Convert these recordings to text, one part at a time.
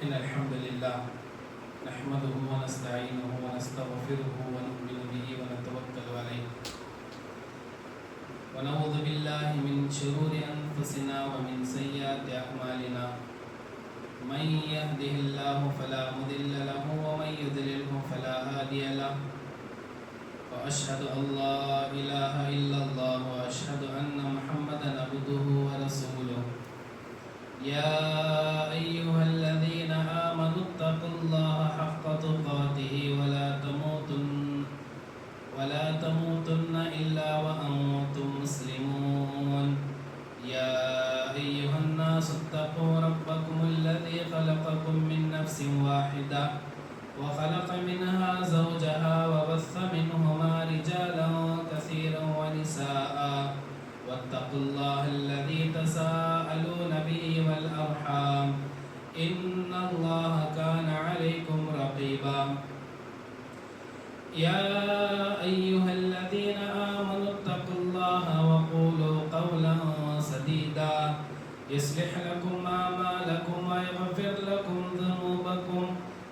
إن الحمد لله نحمده ونستعينه ونستغفره ونؤمن به ونتوكل عليه ونعوذ بالله من شرور أنفسنا ومن سيئات أعمالنا من يهده الله فلا مضل له ومن يضلله فلا هادي له وأشهد أن لا إله إلا الله وأشهد أن محمدا عبده ورسوله يا أيها الذين آمنوا اتقوا الله حق تقاته ولا تموتن إلا وأنتم مسلمون يا أيها الناس اتقوا ربكم الذي خلقكم من نفس واحدة وخلق منها زوجها وبث منهما رجالا كثيرا ونساء واتقوا الله الذي تساءلون به والأرحام إن الله كان عليكم رقيبا يا أيها الذين آمنوا اتقوا الله وقولوا قولا سديدا يصلح لكم أعمالكم ويغفر لكم ذنوبكم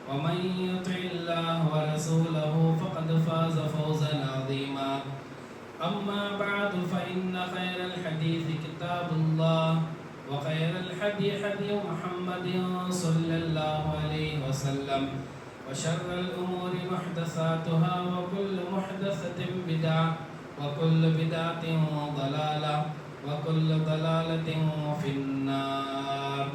ومن يطع الله ورسوله فقد فاز فوزا عظيما أما بعد فإن خير الحديث كتاب الله وخير الحدي حدي محمد صلى الله عليه وسلم وشر الأمور محدثاتها وكل محدثة بدعة وكل بدعة ضلالة وكل ضلالة في النار.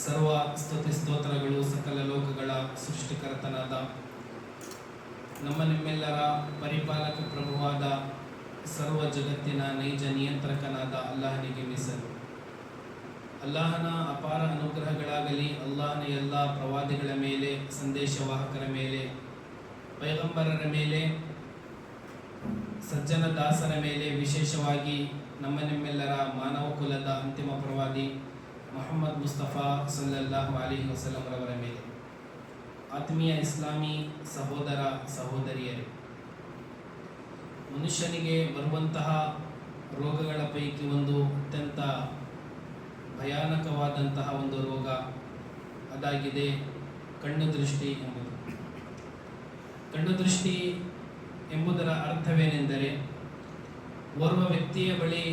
ಸರ್ವ ಸ್ತುತಿ ಸ್ತೋತ್ರಗಳು ಸಕಲ ಲೋಕಗಳ ಸೃಷ್ಟಿಕರ್ತನಾದ ನಮ್ಮ ನಿಮ್ಮೆಲ್ಲರ ಪರಿಪಾಲಕ ಪ್ರಭುವಾದ ಸರ್ವ ಜಗತ್ತಿನ ನೈಜ ನಿಯಂತ್ರಕನಾದ ಅಲ್ಲಾಹನಿಗೆ ಮೀಸಲು. ಅಲ್ಲಾಹನ ಅಪಾರ ಅನುಗ್ರಹಗಳಾಗಲಿ ಅಲ್ಲಾಹನ ಎಲ್ಲ ಪ್ರವಾದಿಗಳ ಮೇಲೆ, ಸಂದೇಶವಾಹಕರ ಮೇಲೆ, ಪೈಗಂಬರರ ಮೇಲೆ, ಸಜ್ಜನ ದಾಸರ ಮೇಲೆ, ವಿಶೇಷವಾಗಿ ನಮ್ಮ ನಿಮ್ಮೆಲ್ಲರ ಮಾನವ ಕುಲದ ಅಂತಿಮ ಪ್ರವಾದಿ ಮೊಹಮ್ಮದ್ ಮುಸ್ತಫಾ ಸಲ್ಲಲ್ಲಾಹು ಅಲೈಹಿ ವಸಲ್ಲಂ ರವರ ಮೇಲೆ. ಆತ್ಮೀಯ ಇಸ್ಲಾಮಿ ಸಹೋದರ ಸಹೋದರಿಯರೇ, ಮನುಷ್ಯನಿಗೆ ಬರುವಂತಹ ರೋಗಗಳ ಪೈಕಿ ಒಂದು ಅತ್ಯಂತ ಭಯಾನಕವಾದಂತಹ ಒಂದು ರೋಗ ಅದಾಗಿದೆ ಕಣ್ಣು ದೃಷ್ಟಿ ಎಂಬುದು. ಕಣ್ಣು ದೃಷ್ಟಿ ಎಂಬುದರ ಅರ್ಥವೇನೆಂದರೆ, ಓರ್ವ ವ್ಯಕ್ತಿಯ ಬಳಿ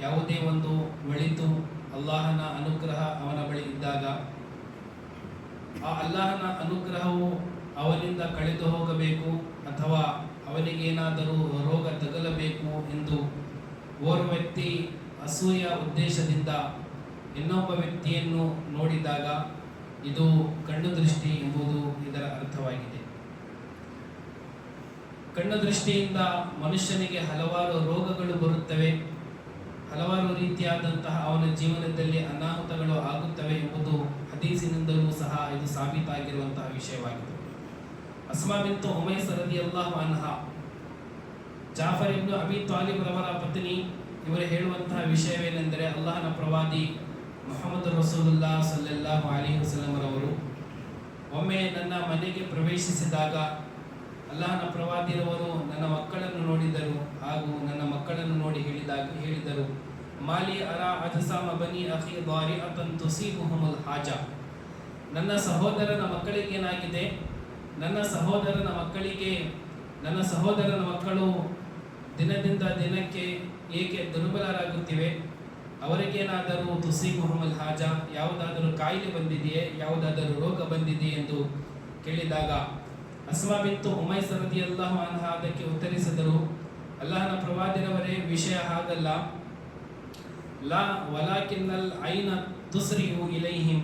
ಯಾವುದೇ ಒಂದು ಒಳಿತು ಅಲ್ಲಾಹನ ಅನುಗ್ರಹ ಅವನ ಬಳಿ ಇದ್ದಾಗ ಆ ಅಲ್ಲಾಹನ ಅನುಗ್ರಹವು ಅವನಿಂದ ಕಳೆದು ಹೋಗಬೇಕು ಅಥವಾ ಅವನಿಗೇನಾದರೂ ರೋಗ ತಗಲಬೇಕು ಎಂದು ಓರ್ವ ವ್ಯಕ್ತಿ ಅಸೂಯ ಉದ್ದೇಶದಿಂದ ಇನ್ನೊಬ್ಬ ವ್ಯಕ್ತಿಯನ್ನು ನೋಡಿದಾಗ ಇದು ಕಣ್ಣು ದೃಷ್ಟಿ ಎಂಬುದು ಇದರ ಅರ್ಥವಾಗಿದೆ. ಕಣ್ಣು ದೃಷ್ಟಿಯಿಂದ ಮನುಷ್ಯನಿಗೆ ಹಲವಾರು ರೋಗಗಳು ಬರುತ್ತವೆ, ಹಲವಾರು ರೀತಿಯಾದಂತಹ ಅವನ ಜೀವನದಲ್ಲಿ ಅನಾಹುತಗಳು ಆಗುತ್ತವೆ ಎಂಬುದು ಹದೀಸಿನಿಂದಲೂ ಸಹ ಇದು ಸಾಬೀತಾಗಿರುವಂತಹ ವಿಷಯವಾಗಿದೆ. ಅಸ್ಮಾ ಬಿಂತು ಉಮೈಸ್ ರದಿಯಲ್ಲಾಹು ಅನ್ಹಾ, ಜಾಫರ್ ಇಬ್ನು ಅಬಿ ತಾಲಿಬ್ ರವರ ಪತ್ನಿ, ಇವರು ಹೇಳುವಂತಹ ವಿಷಯವೇನೆಂದರೆ, ಅಲ್ಲಾಹನ ಪ್ರವಾದಿ ಮುಹಮ್ಮದ್ ರಸೂಲುಲ್ಲಾ ಸಲ್ಲಲ್ಲಾಹು ಅಲೈಹಿ ವಸಲ್ಲಂ ರವರು ಒಮ್ಮೆ ನನ್ನ ಮನೆಗೆ ಪ್ರವೇಶಿಸಿದಾಗ ಅಲ್ಲಾಹನ ಪ್ರವಾದಿರವರು ನನ್ನ ಮಕ್ಕಳನ್ನು ನೋಡಿದರು ಹಾಗೂ ನನ್ನ ಮಕ್ಕಳನ್ನು ನೋಡಿ ಹೇಳಿದರು, ಮಾಲಿ ಅರಾ ಅಜಸಾಮ ಬನಿ ಅಖಿ ದಾರಿಅತನ್ ತುಸೀಬುಹುಮುಲ್ ಹಾಜಾ. ನನ್ನ ಸಹೋದರನ ಮಕ್ಕಳಿಗೇನಾಗಿದೆ, ನನ್ನ ಸಹೋದರನ ಮಕ್ಕಳು ದಿನದಿಂದ ದಿನಕ್ಕೆ ಏಕೆ ದುರ್ಬಲರಾಗುತ್ತಿವೆ, ಅವರಿಗೇನಾದರೂ ತುಸೀಬುಹುಮುಲ್ ಹಾಜಾ, ಯಾವುದಾದರೂ ಕಾಯಿಲೆ ಬಂದಿದೆಯೇ, ಯಾವುದಾದರೂ ರೋಗ ಬಂದಿದೆಯೇ ಎಂದು ಕೇಳಿದಾಗ ಅಸ್ಮಾ ಬಿಂತು ಉಮೈಸ್ ರದಿಯಲ್ಲಾಹು ಅನ್ಹಾ ಅದಕ್ಕೆ ಉತ್ತರಿಸಿದರು, ಅಲ್ಲಾಹನ ಪ್ರವಾದಿರವರೇ, ವಿಷಯ ಹಾಗಲ್ಲ, ಲಾ ವಲಾಕಿನ್ನಲ್ ಐನ ತುಸ್ರಿಹು ಇಲೈಹಿಂ.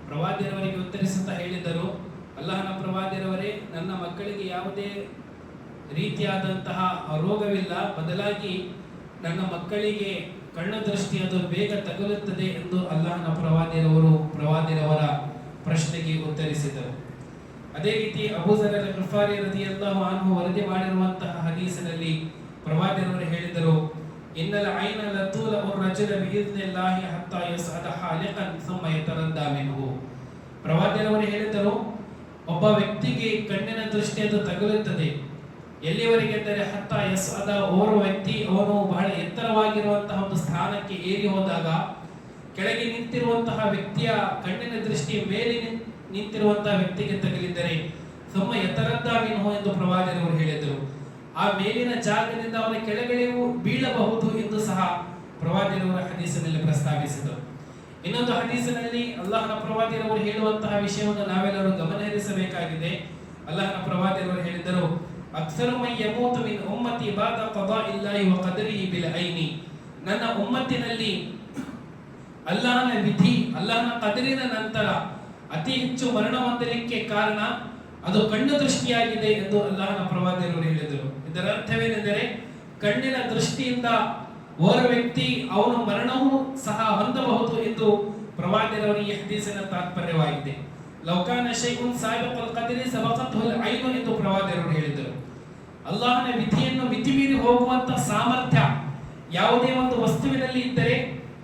ಪ್ರವಾದಿರವರಿಗೆ ಉತ್ತರಿಸುತ್ತಾ ಹೇಳಿದರು, ಅಲ್ಲಾಹನ ಪ್ರವಾದಿರವರೇ, ನನ್ನ ಮಕ್ಕಳಿಗೆ ಯಾವುದೇ ರೀತಿಯಾದಂತಹ ರೋಗವಿಲ್ಲ, ಬದಲಾಗಿ ನನ್ನ ಮಕ್ಕಳಿಗೆ ಕಣ್ಣು ದೃಷ್ಟಿ ಅದು ಬೇಗ ತಗುಲುತ್ತದೆ ಎಂದು ಅಲ್ಲಾಹನ ಪ್ರವಾದಿರವರ ಪ್ರಶ್ನೆಗೆ ಉತ್ತರಿಸಿದರು. ಅದೇ ರೀತಿ ಅಬೂ ಝರ್ ಅಲ್-ಗಿಫಾರಿ ರದಿಯಲ್ಲಾಹು ಅನ್ಹು ವರದಿ ಮಾಡಿರುವಂತಹ ಹದೀಸಿನಲ್ಲಿ ಪ್ರವಾದಿರವರು ಹೇಳಿದರು, ಇನ್ನಲ್ ಐನ ಲತೂಲಹು ರಜುಲ ಬಿಇದ್ನಿಲ್ಲಾಹಿ ಹತ್ತಾ ಯಸ್ಅದ ಹಾಲಿಕನ್ ಥುಮ್ಮ ಯತರದ್ದಾ ಮಿನ್ಹು. ಪ್ರವಾದಿರವರು ಹೇಳಿದರು, ಒಬ್ಬ ವ್ಯಕ್ತಿಗೆ ಕಣ್ಣಿನ ದೃಷ್ಟಿ ಅದು ತಗುಲುತ್ತದೆ, ಎಲ್ಲಿವರೆಗೆ ಎಂದರೆ ಹತ್ತಾ ಯಸ್ಅದ, ಓರ್ವ ವ್ಯಕ್ತಿ ಅವನು ಬಹಳ ಎತ್ತರವಾಗಿರುವಂತಹ ಒಂದು ಸ್ಥಾನಕ್ಕೆ ಏರಿ ಹೋದಾಗ ಕೆಳಗೆ ನಿಂತಿರುವಂತಹ ವ್ಯಕ್ತಿಯ ಕಣ್ಣಿನ ದೃಷ್ಟಿ ಮೇಲೆ ನಿಂತಿರುವಂತಹ ವ್ಯಕ್ತಿಗೆ ತಗಲಿದ್ದರೆ ತುಂಬ ಎತ್ತರದ್ದ ಮಿನ್ಹು ಎಂದು ಪ್ರವಾದಿಯವರು ಹೇಳಿದರು. ಆ ಮೇಲಿನ ಜಾಗದಿಂದ ಅವನ ಕೆಳಗಡೆಯೂ ಬೀಳಬಹುದು ಎಂದು ಸಹ ಪ್ರವಾದಿಯರವರ ಹದೀಸಿನಲ್ಲಿ ಪ್ರಸ್ತಾವಿಸಿದರು. ಇನ್ನೊಂದು ಹದೀಸಿನಲ್ಲಿ ಅಲ್ಲಾಹನ ಪ್ರವಾದಿಯರವರು ಹೇಳುವಂತಹ ವಿಷಯವನ್ನು ನಾವೆಲ್ಲರೂ ಗಮನಹರಿಸಬೇಕಾಗಿದೆ. ಅಲ್ಲಾಹನ ಪ್ರವಾದಿಯರವರು ಹೇಳಿದರು, ಅಕ್ಸರು ಮೈ ಯಮೂತು ಮಿನ್ ಉಮ್ಮತಿ ಬಾದ ಕದಾಇಲ್ಲಾಹಿ ವ ಕದರಿಹಿ ಬಿಲ್ ಐನಿ. ನನ್ನ ಉಮ್ಮತ್ತಿನಲ್ಲಿ ಅಲ್ಲಾಹನ ವಿಧಿ, ಅಲ್ಲಾಹನ ಕದರಿನ ನಂತರ ಅತಿ ಹೆಚ್ಚು ಮರಣ ಹೊಂದಲಿಕ್ಕೆ ಕಾರಣ ಅದು ಕಣ್ಣು ದೃಷ್ಟಿಯಾಗಿದೆ ಎಂದು ಅಲ್ಲಾಹನ ಪ್ರವಾದಿಯವರು ಹೇಳಿದರು. ಇದರ ಅರ್ಥವೇನೆಂದರೆ, ಕಣ್ಣಿನ ದೃಷ್ಟಿಯಿಂದ ಓರ್ವ ವ್ಯಕ್ತಿ ಅವನು ಮರಣವೂ ಸಹ ಹೊಂದಬಹುದು ಎಂದು ಪ್ರವಾದಿಯರವರ ಈ ಹದೀಸಿನ ತಾತ್ಪರ್ಯವಾಗಿದೆ. ಲೌಕಾನ ಶೈಉನ್ ಸಾಬಿಕುಲ್ ಕದರಿ ಸಬಕತುಲ್ ಐನು ಎಂದು ಪ್ರವಾದಿಯವರು ಹೇಳಿದರು. ಅಲ್ಲಾಹನ ವಿಧಿಯನ್ನು ಮಿತಿಮೀರಿ ಹೋಗುವಂತ ಸಾಮರ್ಥ್ಯ ಯಾವುದೇ ಒಂದು ವಸ್ತುವಿನಲ್ಲಿ ಇದ್ದರೆ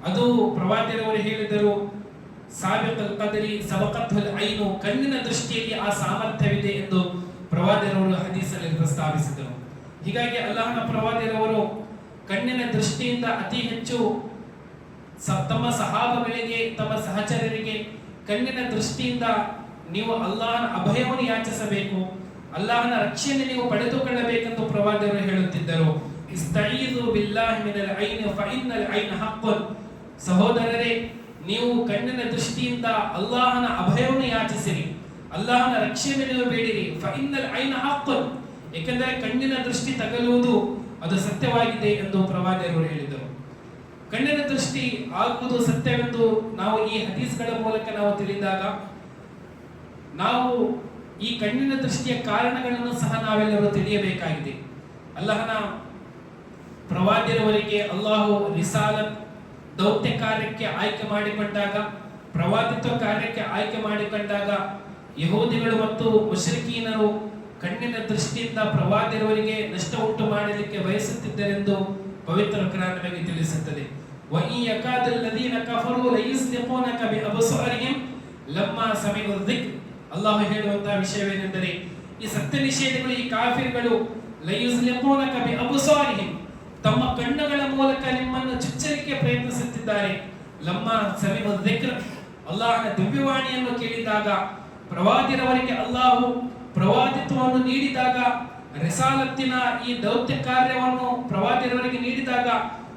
ಅದು ಪ್ರವಾದಿಯರವರು ಹೇಳಿದರು ಸಾಬಿಕುಲ್ ಕದರಿ ಸಬಕತುಲ್ ಐನು, ಕಣ್ಣಿನ ದೃಷ್ಟಿಯಲ್ಲಿ ಆ ಸಾಮರ್ಥ್ಯವಿದೆ ಎಂದು ಪ್ರವಾದಿಯರವರು ಹದೀಸಲ್ಲಿ ಪ್ರಸ್ತಾವಿಸಿದರು. ಹೀಗಾಗಿ ಅಲ್ಲಾಹನ ಪ್ರವಾದಿಯರವರು ಕಣ್ಣಿನ ದೃಷ್ಟಿಯಿಂದ ಅತಿ ಹೆಚ್ಚು ತಮ್ಮ ಸಹಾಬಗಳಿಗೆ, ತಮ್ಮ ಸಹಚರರಿಗೆ ಕಣ್ಣಿನ ದೃಷ್ಟಿಯಿಂದ ನೀವು ಅಲ್ಲಾಹನ ಅಭಯವನ್ನು ಯಾಚಿಸಬೇಕು, ಅಲ್ಲಾಹನ ರಕ್ಷಣೆ ನೀವು ಪಡೆದುಕೊಳ್ಳಬೇಕೆಂದು ಪ್ರವಾದಿಯವರು ಹೇಳುತ್ತಿದ್ದರು. ಇಸ್ತഈದು ಬಿಲ್ಲಾಹಿ ಮಿನಲ್ ಐನಿ ಫಇನ್ನಲ್ ಐನ ಹಕ್ಕುನ್. ಸಹೋದರರೇ, ನೀವು ಕಣ್ಣಿನ ದೃಷ್ಟಿಯಿಂದ ಅಲ್ಲಾಹನ ಅಭಯವನ್ನು ಯಾಚಿಸಿರಿ, ಅಲ್ಲಾಹನ ರಕ್ಷಣೆ ನೀವು ಬೇಡಿರಿ. ಫಇನ್ನಲ್ ಐನ ಹಕ್ಕುನ್, ಏಕೆಂದರೆ ಕಣ್ಣಿನ ದೃಷ್ಟಿ ತಗಲುವುದು ಅದು ಸತ್ಯವಾಗಿದೆ ಎಂದು ಪ್ರವಾದಿಯವರು ಹೇಳಿದರು. ಕಣ್ಣಿನ ದೃಷ್ಟಿ ಆಗುವುದು ಸತ್ಯವೆಂದು ನಾವು ಈ ಹದೀಸ್ಗಳ ಮೂಲಕ ನಾವು ತಿಳಿದಾಗ ನಾವು ಈ ಕಣ್ಣಿನ ದೃಷ್ಟಿಯ ಕಾರಣಗಳನ್ನು ಸಹ ನಾವೆಲ್ಲರೂ ತಿಳಿಯಬೇಕಾಗಿದೆ. ಅಲ್ಲಾಹನ ಪ್ರವಾದಿಯವರಿಗೆ ಅಲ್ಲಾಹು ರಿಸಾಲತ್ ದೌತ್ಯ ಕಾರ್ಯಕ್ಕೆ ಆಯ್ಕೆ ಮಾಡಿಕೊಂಡಾಗ, ಪ್ರವಾದಿತ್ವ ಕಾರ್ಯಕ್ಕೆ ಆಯ್ಕೆ ಮಾಡಿಕೊಂಡಾಗ ಯಹೂದಿಗಳು ಮತ್ತು ಮುಶ್ರಿಕೀನರು ಕಣ್ಣಿನ ದೃಷ್ಟಿಯಿಂದ ಪ್ರವಾದಿಯವರಿಗೆ ನಷ್ಟ ಉಂಟು ಮಾಡಲಿಕ್ಕೆ ಬಯಸುತ್ತಿದ್ದರೆಂದು ಪವಿತ್ರ ಕುರಾನ್ ನಮಗೆ ತಿಳಿಸುತ್ತದೆ. ವಇ ಯಕಾದಲ್ ಲದೀನ ಕಫರು ಲಯುಸ್ಲಿಕೂನಕ ಬಿಅಬ್ಸಾರಿಹಿಂ ಲಮ್ಮಾ ಸಮಿഉ ذಿಕ್ರ್. ಅಲ್ಲಾಹ್ ಹೇಳುವಂತಹ ವಿಷಯವೇನೆಂದರೆ, ಈ ಸತ್ಯ ನಿಷೇಧಿಗಳು, ಈ ಕಾಫಿರ್ಗಳು ಲಯುಸ್ಲಿಕೂನಕ ಬಿಅಬ್ಸಾರಿಹಿಂ, ತಮ್ಮ ಕಣ್ಣುಗಳ ಮೂಲಕ ನಿಮ್ಮನ್ನು ಚುಚ್ಚಲಿಕ್ಕೆ ಪ್ರಯತ್ನಿಸುತ್ತಿದ್ದಾರೆ. ಲಮ್ಮಾ ಸಮಿಉ ذಿಕ್ರ್, ಅಲ್ಲಾಹನ ದಿವ್ಯವಾಣಿಯನ್ನು ಕೇಳಿದಾಗ, ಪ್ರವಾದಿಯವರಿಗೆ ಅಲ್ಲಾಹು ಪ್ರವಾದಿತ್ವವನ್ನು ನೀಡಿದಾಗ, ರಿಸಾಲತ್ತಿನ ಈ ದೌತ್ಯ ಕಾರ್ಯವನ್ನು ಪ್ರವಾದಿಯವರಿಗೆ ನೀಡಿದಾಗ,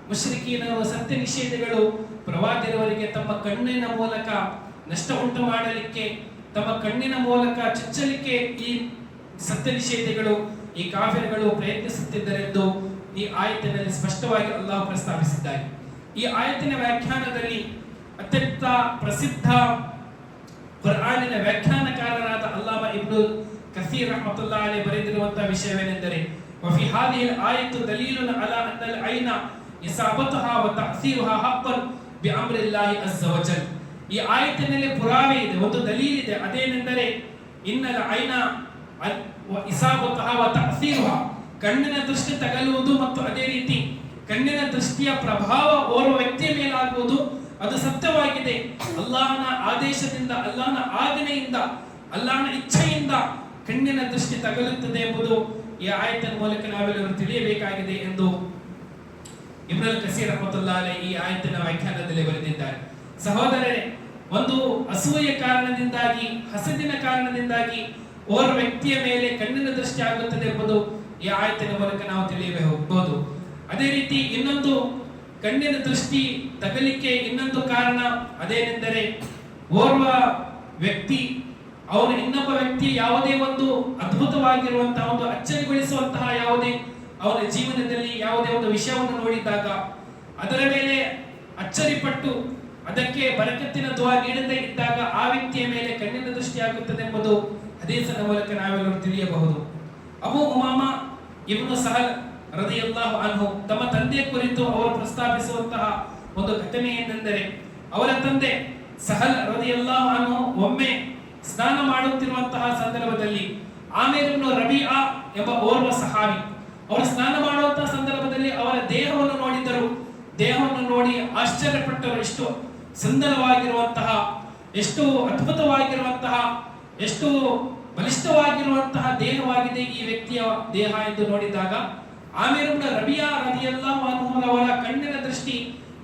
ಮುಶ್ರಿಕೀನರು, ಸತ್ಯ ನಿಷೇಧಿಗಳು ಪ್ರವಾದಿಯವರಿಗೆ ತಮ್ಮ ಕಣ್ಣಿನ ಮೂಲಕ ನಷ್ಟ ಉಂಟು ಮಾಡಲಿಕ್ಕೆ, ತಮ್ಮ ಕಣ್ಣಿನ ಮೂಲಕ ಚುಚ್ಚಲಿಕ್ಕೆ ಈ ಸತ್ಯ ನಿಷೇಧಿಗಳು, ಈ ಕಾಫಿರ್ಗಳು ಪ್ರಯತ್ನಿಸುತ್ತಿದ್ದರೆಂದು ಈ ಆಯತಿನಲ್ಲಿ ಸ್ಪಷ್ಟವಾಗಿ ಅಲ್ಲಾಹ್ ಪ್ರಸ್ತಾಪಿಸಿದ್ದಾರೆ. ಈ ಆಯತಿನ ವ್ಯಾಖ್ಯಾನದಲ್ಲಿ ಅತ್ಯಂತ ಪ್ರಸಿದ್ಧ ಕುರ್ಆನಿನ ವ್ಯಾಖ್ಯಾನಕಾರರಾದ ಅಲ್ಲಾಮಾ ಇಬ್ನುಲ್ ಕಸೀರ್ ರಹಮತುಲ್ಲಾಹಿ ಅಲೈಹಿ ಬರೆದಿರುವಂತಹ ವಿಷಯವೇನೆಂದರೆ, ವಫಿ ಹಾದಿಹಿಲ್ ಆಯತು ದಲೀಲುನ್ ಅಲಾ ಅನ್ನಲ್ ಐನ ಇಸಾಬತುಹಾ ವ ತಅಸೀರುಹಾ ಹಕ್ಕನ್ ಬಿಅಮ್ರಿಲ್ಲಾಹಿ ಅಜ್ಜ ವಜಲ್. ಈ ಆಯತಿನಲ್ಲಿ ಪುರಾವೆ ಇದೆ, ಒಂದು ದಲೀಲ್ ಇದೆ. ಅದೇನೆಂದರೆ, ಇನ್ನಲ್ ಐನ ಇಸಾಬತುಹಾ ವ ತಅಸೀರುಹಾ, ಕಣ್ಣಿನ ದೃಷ್ಟಿ ತಗಲುವುದು ಮತ್ತು ಅದೇ ರೀತಿ ಕಣ್ಣಿನ ದೃಷ್ಟಿಯ ಪ್ರಭಾವ ಓರ್ವ ವ್ಯಕ್ತಿಯ ಮೇಲಾಗುವುದು ಅದು ಸತ್ಯವಾಗಿದೆ. ಅಲ್ಲಾಹನ ಆದೇಶದಿಂದ, ಅಲ್ಲಾಹನ ಆಜ್ಞೆಯಿಂದ, ಅಲ್ಲಾಹನ ಇಚ್ಛೆಯಿಂದ ಕಣ್ಣಿನ ದೃಷ್ಟಿ ತಗಲುತ್ತದೆ ಎಂಬುದು ಈ ಆಯತಿನ ಮೂಲಕ ನಾವೆಲ್ಲರೂ ತಿಳಿಯಬೇಕಾಗಿದೆ ಎಂದು ಇಬ್ನುಲ್ ಕಸೀರ್ ರಹಮತುಲ್ಲಾಹಿ ಅಲೈಹಿ ಈ ಆಯತಿನ ವ್ಯಾಖ್ಯಾನದಲ್ಲಿ ಬರೆದಿದ್ದಾರೆ. ಸಹೋದರರೇ, ಒಂದು ಅಸೂಯೆ ಕಾರಣದಿಂದಾಗಿ, ಹಸದಿನ ಕಾರಣದಿಂದಾಗಿ ಓರ್ವ ವ್ಯಕ್ತಿಯ ಮೇಲೆ ಕಣ್ಣಿನ ದೃಷ್ಟಿ ಆಗುತ್ತದೆ ಎಂಬುದು ಈ ಆಯತಿನ ಮೂಲಕ ನಾವು ತಿಳಿಯಬಹುದು. ಅದೇ ರೀತಿ ಇನ್ನೊಂದು ಕಣ್ಣಿನ ದೃಷ್ಟಿ ತಗಲಿಕ್ಕೆ ಇನ್ನೊಂದು ಕಾರಣ ಅದೇನೆಂದರೆ, ಓರ್ವ ವ್ಯಕ್ತಿ ಅವನು ಇನ್ನೊಬ್ಬ ವ್ಯಕ್ತಿ ಯಾವುದೇ ಒಂದು ಅದ್ಭುತವಾಗಿರುವಂತಹ, ಒಂದು ಅಚ್ಚರಿಗೊಳಿಸುವಂತಹ ಯಾವುದೇ ಅವನ ಜೀವನದಲ್ಲಿ ಯಾವುದೇ ಒಂದು ವಿಷಯವನ್ನು ನೋಡಿದಾಗ ಅದರ ಮೇಲೆ ಅಚ್ಚರಿಪಟ್ಟು ಅದಕ್ಕೆ ಬರಕತ್ತಿನ ದುಆ ನೀಡದೇ ಇದ್ದಾಗ ಆ ವ್ಯಕ್ತಿಯ ಮೇಲೆ ಕಣ್ಣಿನ ದೃಷ್ಟಿ ಆಗುತ್ತದೆ ಎಂಬುದು ಹದೀಸಿನ ಮೂಲಕ ನಾವೆಲ್ಲರೂ ತಿಳಿಯಬಹುದು. ಅಬೂ ಉಮಾಮಾ ಇಬ್ನು ಸಹಲ್ ರದಿಯಲ್ಲಾಹು ಅನ್ಹು ತಮ್ಮ ತಂದೆಯ ಕುರಿತು ಅವರು ಪ್ರಸ್ತಾಪಿಸುವಂತಹ ಒಂದು ಘಟನೆ ಏನೆಂದರೆ, ಅವರ ತಂದೆ ಸಹಲ್ ರದಿಯಲ್ಲಾಹು ಅನ್ಹು ಒಮ್ಮೆ ಸ್ನಾನ ಮಾಡುತ್ತಿರುವಂತಹ ಸಂದರ್ಭದಲ್ಲಿ ಆಮಿರ್ ಇಬ್ನು ರಬಿಆ ಎಂಬ ಓರ್ವ ಸಹಾಬಿ ಅವರು ಸ್ನಾನ ಮಾಡುವಂತಹ ಸಂದರ್ಭದಲ್ಲಿ ಅವರ ದೇಹವನ್ನು ನೋಡಿದರು. ದೇಹವನ್ನು ನೋಡಿ ಆಶ್ಚರ್ಯಪಟ್ಟರು. ಎಷ್ಟು ಸುಂದರವಾಗಿರುವಂತಹ, ಎಷ್ಟು ಅದ್ಭುತವಾಗಿರುವಂತಹ, ಎಷ್ಟು ಬಲಿಷ್ಠವಾಗಿರುವಂತಹ ದೇಹವಾಗಿದೆ ಈ ವ್ಯಕ್ತಿಯ ದೇಹ ಎಂದು ನೋಡಿದಾಗ ಆಮಿರ್ ಇಬ್ನು ರಬಿಯಾ ರದಿಯಲ್ಲಾಹು ಅನ್ಹು ಅವರ ಕಣ್ಣಿನ ದೃಷ್ಟಿ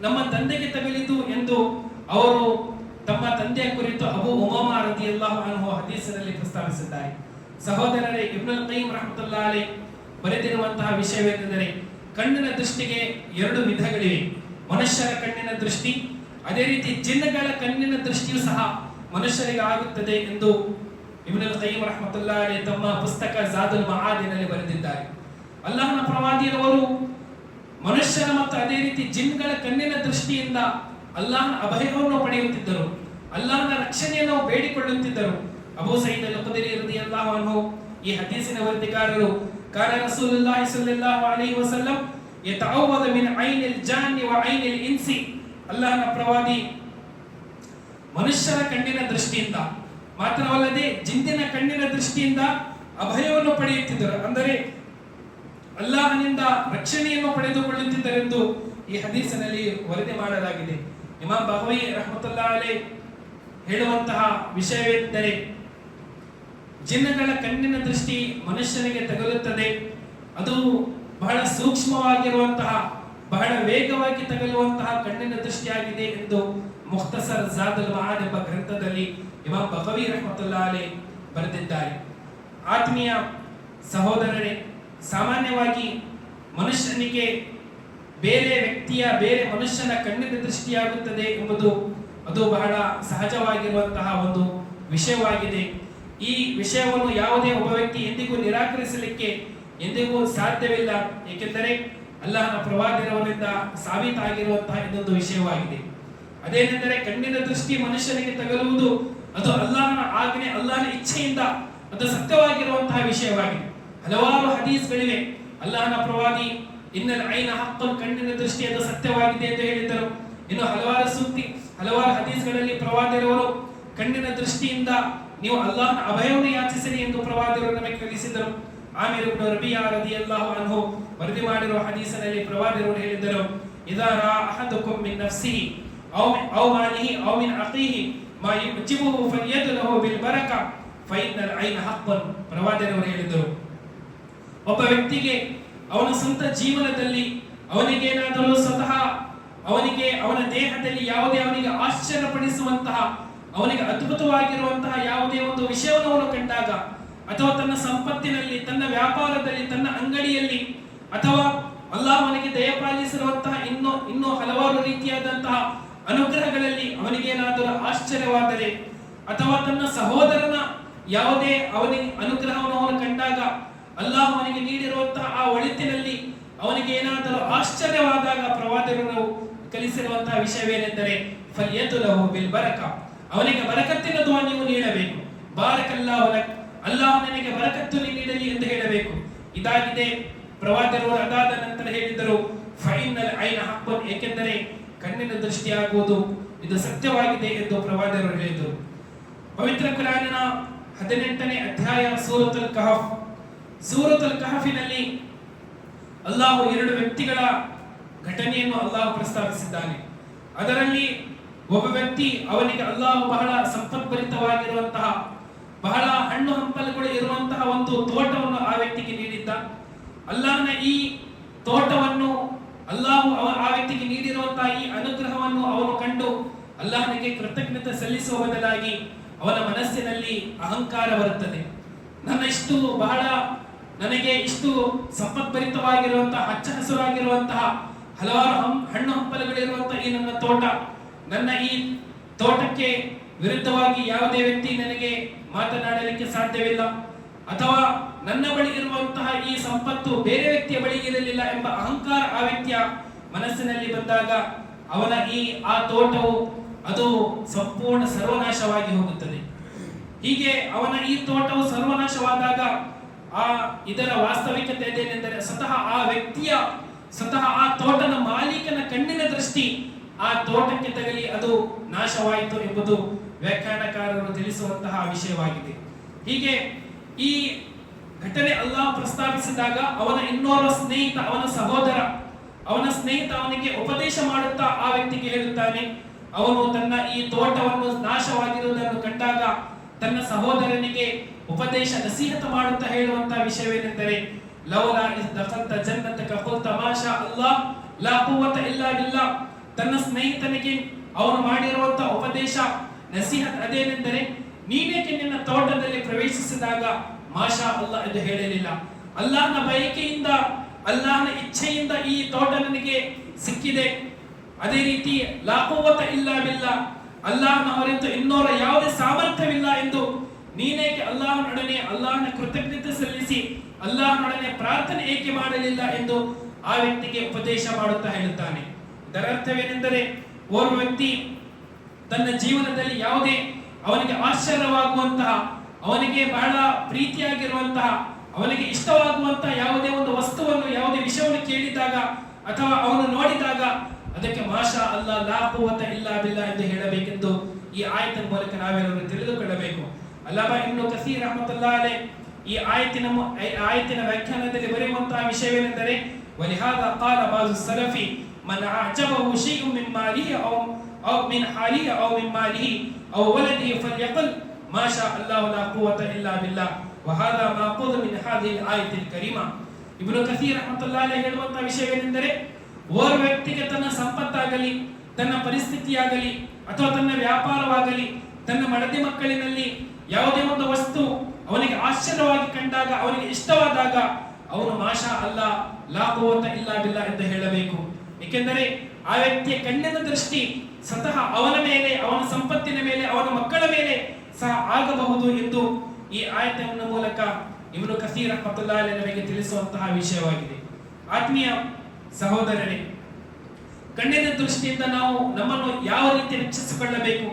ನಮ್ಮ ತಂದೆಗೆ ತಗಲಿತು ಎಂದು ಅವರು ತಮ್ಮ ತಂದೆಯ ಕುರಿತು ಅಬೂ ಉಮಾಮಾ ರದಿಯಲ್ಲಾಹು ಅನ್ಹು ಹದೀಸಿನಲ್ಲಿ ಪ್ರಸ್ತಾವಿಸಿದ್ದಾರೆ. ಸಹೋದರರೇ, ಇಬ್ನುಲ್ ಕಯ್ಯಿಮ್ ರಹಮತುಲ್ಲಾಹಿ ಅಲೈಹಿ ಬರೆದಿರುವಂತಹ ವಿಷಯವೇನೆಂದರೆ, ಕಣ್ಣಿನ ದೃಷ್ಟಿಗೆ ಎರಡು ವಿಧಗಳಿವೆ. ಮನುಷ್ಯರ ಕಣ್ಣಿನ ದೃಷ್ಟಿ, ಅದೇ ರೀತಿ ಜಿನ್ಗಳ ಕಣ್ಣಿನ ದೃಷ್ಟಿಯೂ ಸಹ ಮನುಷ್ಯರಿಗೆ ಆಗುತ್ತದೆ ಎಂದು ಇಬ್ನುಲ್ ಕಯ್ಯಿಮ್ ರಹಮತುಲ್ಲಾಹಿ ಅಲೈಹಿ ತಮ್ಮ ಪುಸ್ತಕ ಝಾದುಲ್ ಮಆದಿನಲ್ಲಿ ಬರೆದಿದ್ದಾರೆ. ಅಲ್ಲಾಹನ ಪ್ರವಾದಿಯವರು ಮನುಷ್ಯರ ಮತ್ತು ಅದೇ ರೀತಿ ಜಿನ್ಗಳ ಕಣ್ಣಿನ ದೃಷ್ಟಿಯಿಂದ ಅಲ್ಲಾಹನ ಅಭಯವನ್ನು ಪಡೆಯುತ್ತಿದ್ದರು, ಅಲ್ಲಾಹನ ರಕ್ಷಣೆಯನ್ನು ಬೇಡಿಕೊಳ್ಳುತ್ತಿದ್ದರು. ಅಬೂ ಸঈದ್ ಅಲ್ ಖುದರಿ ರದಿಯಲ್ಲಾಹು ಅನ್ಹು ಈ ಹದೀಸಿನ ವರದಿಗಾರರು, ಕಾನ ರಸೂಲುಲ್ಲಾಹಿ ಸಲ್ಲಲ್ಲಾಹು ಅಲೈಹಿ ವಸಲ್ಲಂ ಯತಅವ್ವದ ಮಿನ್ ಐನಿಲ್ ಜಾನ್ನಿ ವ ಐನಿಲ್ ಇನ್ಸಿ, ಅಲ್ಲಾಹನ ಪ್ರವಾದಿ ಮನುಷ್ಯರ ಕಣ್ಣಿನ ದೃಷ್ಟಿಯಿಂದ ಮಾತ್ರವಲ್ಲದೆ ಜಿನ್ನಿನ ಕಣ್ಣಿನ ದೃಷ್ಟಿಯಿಂದ ಅಭಯವನ್ನು ಪಡೆಯುತ್ತಿದ್ದರು, ಅಂದರೆ ಅಲ್ಲಾಹನಿಂದ ರಕ್ಷಣೆಯನ್ನು ಪಡೆದುಕೊಳ್ಳುತ್ತಿದ್ದರೆಂದು ಈ ಹದೀಸಿನಲ್ಲಿ ವರದಿ ಮಾಡಲಾಗಿದೆ. ಇಮಾಮ್ ಬಹವಿ ರಹಮತುಲ್ಲಾಹಿ ಅಲೈಹಿ ಹೇಳುವಂತಹ ವಿಷಯವೆಂದರೆ, ಜಿನ್ನುಗಳ ಕಣ್ಣಿನ ದೃಷ್ಟಿ ಮನುಷ್ಯನಿಗೆ ತಗುಲುತ್ತದೆ, ಅದು ಬಹಳ ಸೂಕ್ಷ್ಮವಾಗಿರುವಂತಹ ಬಹಳ ವೇಗವಾಗಿ ತಗುಲುವಂತಹ ಕಣ್ಣಿನ ದೃಷ್ಟಿಯಾಗಿದೆ ಎಂದು ಮುಖ್ತಸರ್ ಝಾದುಲ್ ಮಆದ್ ಎಂಬ ಗ್ರಂಥದಲ್ಲಿ ಇಮಾಮ್ ಬಹವಿ ರಹಮತುಲ್ಲಾಹಿ ಅಲೈಹಿ ಬರೆದಿದ್ದಾರೆ. ಆತ್ಮೀಯ ಸಹೋದರರೇ, ಸಾಮಾನ್ಯವಾಗಿ ಮನುಷ್ಯನಿಗೆ ಬೇರೆ ವ್ಯಕ್ತಿಯ ಬೇರೆ ಮನುಷ್ಯನ ಕಣ್ಣಿನ ದೃಷ್ಟಿಯಾಗುತ್ತದೆ ಎಂಬುದು ಅದು ಬಹಳ ಸಹಜವಾಗಿರುವಂತಹ ಒಂದು ವಿಷಯವಾಗಿದೆ. ಈ ವಿಷಯವನ್ನು ಯಾವುದೇ ಒಬ್ಬ ವ್ಯಕ್ತಿ ಎಂದಿಗೂ ನಿರಾಕರಿಸಲಿಕ್ಕೆ ಎಂದಿಗೂ ಸಾಧ್ಯವಿಲ್ಲ, ಏಕೆಂದರೆ ಅಲ್ಲಾಹನ ಪ್ರವಾದಿಯವರಿಂದ ಸಾಬೀತಾಗಿರುವಂತಹ ಇದೊಂದು ವಿಷಯವಾಗಿದೆ. ಅದೇನೆಂದರೆ, ಕಣ್ಣಿನ ದೃಷ್ಟಿ ಮನುಷ್ಯನಿಗೆ ತಗಲುವುದು ಅದು ಅಲ್ಲಾಹನ ಆಜ್ಞೆ, ಅಲ್ಲಾಹನ ಇಚ್ಛೆಯಿಂದ ಅದು ಸತ್ಯವಾಗಿರುವಂತಹ ವಿಷಯವಾಗಿದೆ. ಹಲವಾರು ಹದೀಸ್ಗಳಿವೆ. ಅಲ್ಲಾಹನ ಪ್ರವಾದಿ ಇನ್ನಲ್ ಐನ ಹಕ್ಕುನ್, ಕಣ್ಣಿನ ದೃಷ್ಟಿ ಅದು ಸತ್ಯವಾಗಿದೆ ಎಂದು ಹೇಳಿದ್ದರು. ಇನ್ನು ಹಲವಾರು ಹದೀಸ್ಗಳಲ್ಲಿ ಪ್ರವಾದಿಯವರು ಕಣ್ಣಿನ ದೃಷ್ಟಿಯಿಂದ ನೀವು ಅಲ್ಲಾಹನ ಅಭಯವನ್ನು ಯಾಚಿಸಿರಿ ಎಂದು ಪ್ರವಾದಿಯವರು ನಮಗೆ ಕಲಿಸಿದರು. ಆಮಿರ್ ಇಬ್ನ್ ರಬಿಯಾ ರದಿಯಲ್ಲಾಹು ಅನ್ಹು ವರದಿ ಮಾಡಿರುವ ಹದೀಸಿನಲ್ಲಿ ಪ್ರವಾದಿಯವರು ಹೇಳಿದ್ದರು, ಇದಾ ರಾ ಅಹದುಕುಂ ಮಿನ್ ನಫ್ಸಿಹಿ ಔ ಮಾಲಿಹಿ ಔ ಮಿನ್ ಅಖೀಹಿ ಮಾ ಯುಜಿಬುಹು ಫಲ್ಯದ್ಲಹು ಬಿಲ್ ಬರಕ ಫೈನಲ್ ಐನ ಹಕ್ಕುನ್. ಪ್ರವಾದಿಯವರು ಹೇಳಿದರು, ಒಬ್ಬ ವ್ಯಕ್ತಿಗೆ ಅವನ ಸ್ವಂತ ಜೀವನದಲ್ಲಿ ಅವನಿಗೇನಾದರೂ ಸ್ವತಃ ಅವನಿಗೆ ಅವನ ದೇಹದಲ್ಲಿ ಯಾವುದೇ ಅವನಿಗೆ ಆಶ್ಚರ್ಯಪಡಿಸುವಂತಹ ಅವನಿಗೆ ಅದ್ಭುತವಾಗಿರುವಂತಹ ಯಾವುದೇ ಒಂದು ವಿಷಯವನ್ನು ಅವನು ಕಂಡಾಗ, ಅಥವಾ ತನ್ನ ಸಂಪತ್ತಿನಲ್ಲಿ, ತನ್ನ ವ್ಯಾಪಾರದಲ್ಲಿ, ತನ್ನ ಅಂಗಡಿಯಲ್ಲಿ, ಅಥವಾ ಅಲ್ಲಾಹ್ ಅವನಿಗೆ ದಯಪಾಲಿಸಿರುವಂತಹ ಇನ್ನೂ ಹಲವಾರು ರೀತಿಯಾದಂತಹ ಅನುಗ್ರಹಗಳಲ್ಲಿ ಅವನಿಗೇನಾದರೂ ಆಶ್ಚರ್ಯವಾದರೆ, ಅಥವಾ ತನ್ನ ಸಹೋದರನ ಯಾವುದೇ ಅವನಿಗೆ ಅನುಗ್ರಹವನ್ನು ಅವನು ಕಂಡಾಗ, ಅಲ್ಲಾಹ್ ಅವನಿಗೆ ನೀಡಿರುವಂತಹ ಆ ಒಳಿತಿನಲ್ಲಿ ಅವನಿಗೆ ಏನಾದರೂ ಆಶ್ಚರ್ಯವಾದಾಗ, ಪ್ರವಾದಿಗಳು ಕಲಿಸಿರುವಂತಹ ವಿಷಯವೇನೆಂದರೆ, ಫಲ್ಯದುಲಹು ಬಿಲ್ ಬರಕ, ಅವನಿಗೆ ಬರಕತ್ತಿನ ದುಆ ನೀವು ನೀಡಬೇಕು. ಬಾರಕಲ್ಲಾಹು ಲಕ್, ಅಲ್ಲಾಹ್ ನನಗೆ ಬರಕತ್ತು ನೀಡಲಿ ಎಂದು ಹೇಳಬೇಕು. ಇದಾಗಿದೆ ಪ್ರವಾದಿಗಳು. ಅದಾದ ನಂತರ ಹೇಳಿದರು, ಫೈನಲ್ ಐನ ಹಕ್ಕುನ್, ಏಕೆಂದರೆ ಕಣ್ಣಿನ ದೃಷ್ಟಿಯಾಗುವುದು ಇದು ಸತ್ಯವಾಗಿದೆ ಎಂದು ಪ್ರವಾದಿಗಳು ಹೇಳಿದರು. ಪವಿತ್ರ ಕುರಾನಿನ 18ನೇ ಅಧ್ಯಾಯ ಸೂರತುಲ್ ಕಹಫ್, ಸೂರತುಲ್ ಕಹಫಿನಲ್ಲಿ ಅಲ್ಲಾಹ್ ಎರಡು ವ್ಯಕ್ತಿಗಳ ಘಟನೆಯನ್ನು ಅಲ್ಲಾಹ್ ಪ್ರಸ್ತಾಪಿಸಿದ್ದಾನೆ. ಅದರಲ್ಲಿ ಒಬ್ಬ ವ್ಯಕ್ತಿ, ಅವನಿಗೆ ಅಲ್ಲಾಹ್ ಬಹಳ ಸಂಪತ್ಭರಿತವಾಗಿರುವಂತಹ ಬಹಳ ಹಣ್ಣು ಹಂಪಲುಗಳು ಇರುವಂತಹ ಒಂದು ತೋಟವನ್ನು ಆ ವ್ಯಕ್ತಿಗೆ ನೀಡಿದ್ದ. ಅಲ್ಲಾಹನ ಈ ತೋಟವನ್ನು, ಅಲ್ಲಾಹ್ ಆ ವ್ಯಕ್ತಿಗೆ ನೀಡಿರುವಂತಹ ಈ ಅನುಗ್ರಹವನ್ನು ಅವನು ಕಂಡು ಅಲ್ಲಾಹನಿಗೆ ಕೃತಜ್ಞತೆ ಸಲ್ಲಿಸುವ ಬದಲಾಗಿ ಅವನ ಮನಸ್ಸಿನಲ್ಲಿ ಅಹಂಕಾರ ಬರುತ್ತದೆ. ನನಗೆ ಇಷ್ಟು ಸಂಪತ್ಭರಿತವಾಗಿರುವಂತಹ, ಹಚ್ಚ ಹಸುರಾಗಿರುವಂತಹ ಹಲವಾರು ಹಣ್ಣು ಹಂಪಲುಗಳಿರುವಂತಹ ಈ ನನ್ನ ತೋಟ, ನನ್ನ ಈ ತೋಟಕ್ಕೆ ವಿರುದ್ಧವಾಗಿ ಯಾವುದೇ ವ್ಯಕ್ತಿ ನನಗೆ ಮಾತನಾಡಲಿಕ್ಕೆ ಸಾಧ್ಯವಿಲ್ಲ, ಅಥವಾ ನನ್ನ ಬಳಿ ಇರುವಂತಹ ಈ ಸಂಪತ್ತು ಬೇರೆ ವ್ಯಕ್ತಿಯ ಬಳಿ ಇರಲಿಲ್ಲ ಎಂಬ ಅಹಂಕಾರ ಆ ವ್ಯಕ್ತಿಯ ಮನಸ್ಸಿನಲ್ಲಿ ಬಂದಾಗ ಅವನ ಆ ತೋಟವು ಅದು ಸಂಪೂರ್ಣ ಸರ್ವನಾಶವಾಗಿ ಹೋಗುತ್ತದೆ. ಹೀಗೆ ಅವನ ಈ ತೋಟವು ಸರ್ವನಾಶವಾದಾಗ ಇದರ ವಾಸ್ತವಿಕತೆ ಏನೆಂದರೆ, ಸ್ವತಃ ಆ ತೋಟದ ಮಾಲೀಕನ ಕಣ್ಣಿನ ದೃಷ್ಟಿ ಆ ತೋಟಕ್ಕೆ ತಗಲಿ ಅದು ನಾಶವಾಯಿತು ಎಂಬುದು ವ್ಯಾಖ್ಯಾನಕಾರರು ತಿಳಿಸುವಂತಹ ವಿಷಯವಾಗಿದೆ. ಹೀಗೆ ಈ ಘಟನೆ ಅಲ್ಲಾಹ್ ಪ್ರಸ್ತಾಪಿಸಿದಾಗ ಅವನ ಇನ್ನೋರ್ವ ಸ್ನೇಹಿತ, ಅವನ ಸ್ನೇಹಿತ ಅವನಿಗೆ ಉಪದೇಶ ಮಾಡುತ್ತಾ ಆ ವ್ಯಕ್ತಿಗೆ ಹೇಳುತ್ತಾನೆ, ಅವನು ತನ್ನ ಈ ತೋಟವನ್ನು ನಾಶವಾಗಿರುವುದನ್ನು ಕಂಡಾಗ ತನ್ನ ಸಹೋದರನಿಗೆ ಉಪದೇಶ ನಸೀಹತ ಮಾಡುತ್ತಾ ಹೇಳುವಂತಹ ವಿಷಯವೇನೆಂದರೆ, ಲೌಲಾ ಇಸ್ ದಖಲ್ತ ಜನ್ನತಕ ಖುಲ್ತ ಮಾಶಾ ಅಲ್ಲಾಹ್ ಲಾ ಕುವ್ವತ ಇಲ್ಲಾ ಬಿಲ್ಲಾ. ತನ್ನ ಸ್ನೇಹಿತನಿಗೆ ಅವನು ಮಾಡಿರುವಂತಹ ಉಪದೇಶ ನಸೀಹತ್ ಅದೇನೆಂದರೆ, ನೀನೇಕೆ ನಿನ್ನ ತೋಟದಲ್ಲಿ ಪ್ರವೇಶಿಸಿದಾಗ ಮಾಷಾ ಅಲ್ಲಾಹ್ ಎಂದು ಹೇಳಲಿಲ್ಲ? ಅಲ್ಲಾಹನ ಬಯಕೆಯಿಂದ, ಅಲ್ಲಾಹನ ಇಚ್ಛೆಯಿಂದ ಈ ತೋಟ ನನಗೆ ಸಿಕ್ಕಿದೆ. ಅದೇ ರೀತಿ ಲಾ ಕುವ್ವತ ಇಲ್ಲಾ ಬಿಲ್ಲಾ, ಅಲ್ಲಾಹನ ಹೊರತು ಇನ್ನೋರ ಯಾವುದೇ ಸಾಮರ್ಥ್ಯವಿಲ್ಲ ಎಂದು ನೀನೇಕೆ ಅಲ್ಲಾಹನೊಡನೆ ಅಲ್ಲಾಹನ ಕೃತಜ್ಞತೆ ಸಲ್ಲಿಸಿ ಅಲ್ಲಾಹನೊಡನೆ ಪ್ರಾರ್ಥನೆ ಏಕೆ ಮಾಡಲಿಲ್ಲ ಎಂದು ಆ ವ್ಯಕ್ತಿಗೆ ಉಪದೇಶ ಮಾಡುತ್ತಾ ಹೇಳುತ್ತಾನೆ. ಇದರ ಅರ್ಥವೇನೆಂದರೆ, ಓರ್ವ ವ್ಯಕ್ತಿ ತನ್ನ ಜೀವನದಲ್ಲಿ ಯಾವುದೇ ಅವನಿಗೆ ಆಶ್ಚರ್ಯವಾಗುವಂತಹ, ಅವನಿಗೆ ಬಹಳ ಪ್ರೀತಿಯಾಗಿರುವಂತಹ, ಅವನಿಗೆ ಇಷ್ಟವಾಗುವಂತಹ ಯಾವುದೇ ಒಂದು ವಸ್ತುವನ್ನು, ಯಾವುದೇ ವಿಷಯವನ್ನು ಕೇಳಿದಾಗ ಅಥವಾ ಅವನು ನೋಡಿದಾಗ ಅದಕ್ಕೆ ಮಾಷಾ ಅಲ್ಲಾ ಲಾ ಕುವ್ವತ ಇಲ್ಲಾ ಬಿಲ್ಲಾ ಎಂದು ಹೇಳಬೇಕೆಂದು ಈ ಆಯತಿನ ಮೂಲಕ ನಾವೆಲ್ಲರೂ ತಿಳಿದುಕೊಳ್ಳಬೇಕು. ಅಲ್ಲಾಮಾ ಇಬ್ನು ಕಸೀರ್ ರಹಮತುಲ್ಲಾಹಿ ಅಲೈಹಿ ಈ ಆಯತಿನ ವ್ಯಾಖ್ಯಾನದಲ್ಲಿ ಬರೆಯುವಂತಹ ವಿಷಯವೇನೆಂದರೆ, ವಲಿಹಾದಾ قال بعض السلف من اعجبه شيء من ماله او من حاله او من ماله او ولده فليقل ما شاء الله لا قوة الا بالله وهذا ماخوذ من هذه الآية الكريمة. ಇಬ್ನು ಕಸೀರ್ ರಹಮತುಲ್ಲಾಹಿ ಅಲೈಹಿ ಹೇಳುವಂತಹ ವಿಷಯವೇನೆಂದರೆ, ಓರ್ವ ವ್ಯಕ್ತಿಗೆ ತನ್ನ ಸಂಪತ್ತಾಗಲಿ, ತನ್ನ ಪರಿಸ್ಥಿತಿಯಾಗಲಿ, ಅಥವಾ ತನ್ನ ವ್ಯಾಪಾರವಾಗಲಿ, ತನ್ನ ಮಡದಿ ಮಕ್ಕಳಿನಲ್ಲಿ ಯಾವುದೇ ಒಂದು ವಸ್ತು ಅವನಿಗೆ ಆಶ್ಚರ್ಯವಾಗಿ ಕಂಡಾಗ, ಅವನಿಗೆ ಇಷ್ಟವಾದಾಗ ಅವನು ಮಾಷಾ ಅಲ್ಲಾ ಲಾ ಕುವ್ವತ ಇಲ್ಲಾ ಬಿಲ್ಲಾ ಎಂದು ಹೇಳಬೇಕು. ಏಕೆಂದರೆ ಆ ವ್ಯಕ್ತಿಯ ಕಣ್ಣಿನ ದೃಷ್ಟಿ ಸ್ವತಃ ಅವನ ಮೇಲೆ, ಅವನ ಸಂಪತ್ತಿನ ಮೇಲೆ, ಅವನ ಮಕ್ಕಳ ಮೇಲೆ ಸಹ ಆಗಬಹುದು ಎಂದು ಈ ಆಯತಿನ ಮೂಲಕ ಇಬ್ನು ಕಸೀರ್ ರಹಮತುಲ್ಲಾಹಿ ಅಲೈಹಿ ನಮಗೆ ತಿಳಿಸುವಂತಹ ವಿಷಯವಾಗಿದೆ. ಆತ್ಮೀಯ ಸಹೋದರರೇ, ಕಣ್ಣಿನ ದೃಷ್ಟಿಯಿಂದ ನಾವು ನಮ್ಮನ್ನು ಯಾವ ರೀತಿ ರಕ್ಷಿಸಿಕೊಳ್ಳಬೇಕು,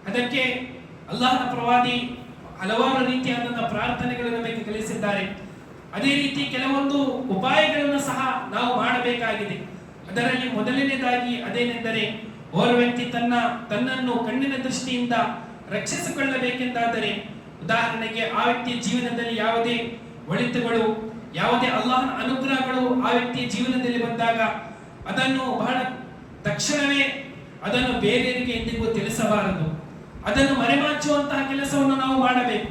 ಅದಕ್ಕೆ ಅಲ್ಲಾಹನ ಪ್ರವಾದಿ ಹಲವಾರು ರೀತಿಯಾದಂತಹ ಪ್ರಾರ್ಥನೆಗಳನ್ನು ನಮಗೆ ಕಲಿಸಿದ್ದಾರೆ. ಅದೇ ರೀತಿ ಕೆಲವೊಂದು ಉಪಾಯಗಳನ್ನು ಸಹ ನಾವು ಮಾಡಬೇಕಾಗಿದೆ. ಅದರಲ್ಲಿ ಮೊದಲನೇದಾಗಿ ಅದೇನೆಂದರೆ, ಓರ್ವ ವ್ಯಕ್ತಿ ತನ್ನನ್ನು ಕಣ್ಣಿನ ದೃಷ್ಟಿಯಿಂದ ರಕ್ಷಿಸಿಕೊಳ್ಳಬೇಕೆಂದಾದರೆ, ಉದಾಹರಣೆಗೆ ಆ ವ್ಯಕ್ತಿಯ ಜೀವನದಲ್ಲಿ ಯಾವುದೇ ಒಳಿತುಗಳು, ಯಾವುದೇ ಅಲ್ಲಾಹನ ಅನುಗ್ರಹಗಳು ಆ ವ್ಯಕ್ತಿಯ ಜೀವನದಲ್ಲಿ ಬಂದಾಗ ಅದನ್ನು ಬಹಳ ತಕ್ಷಣವೇ ಅದನ್ನು ಬೇರೆಯವರಿಗೆ ಎಂದಿಗೂ ತಿಳಿಸಬಾರದು. ಅದನ್ನು ಮರೆಮಾಚುವಂತಹ ಕೆಲಸವನ್ನು ನಾವು ಮಾಡಬೇಕು.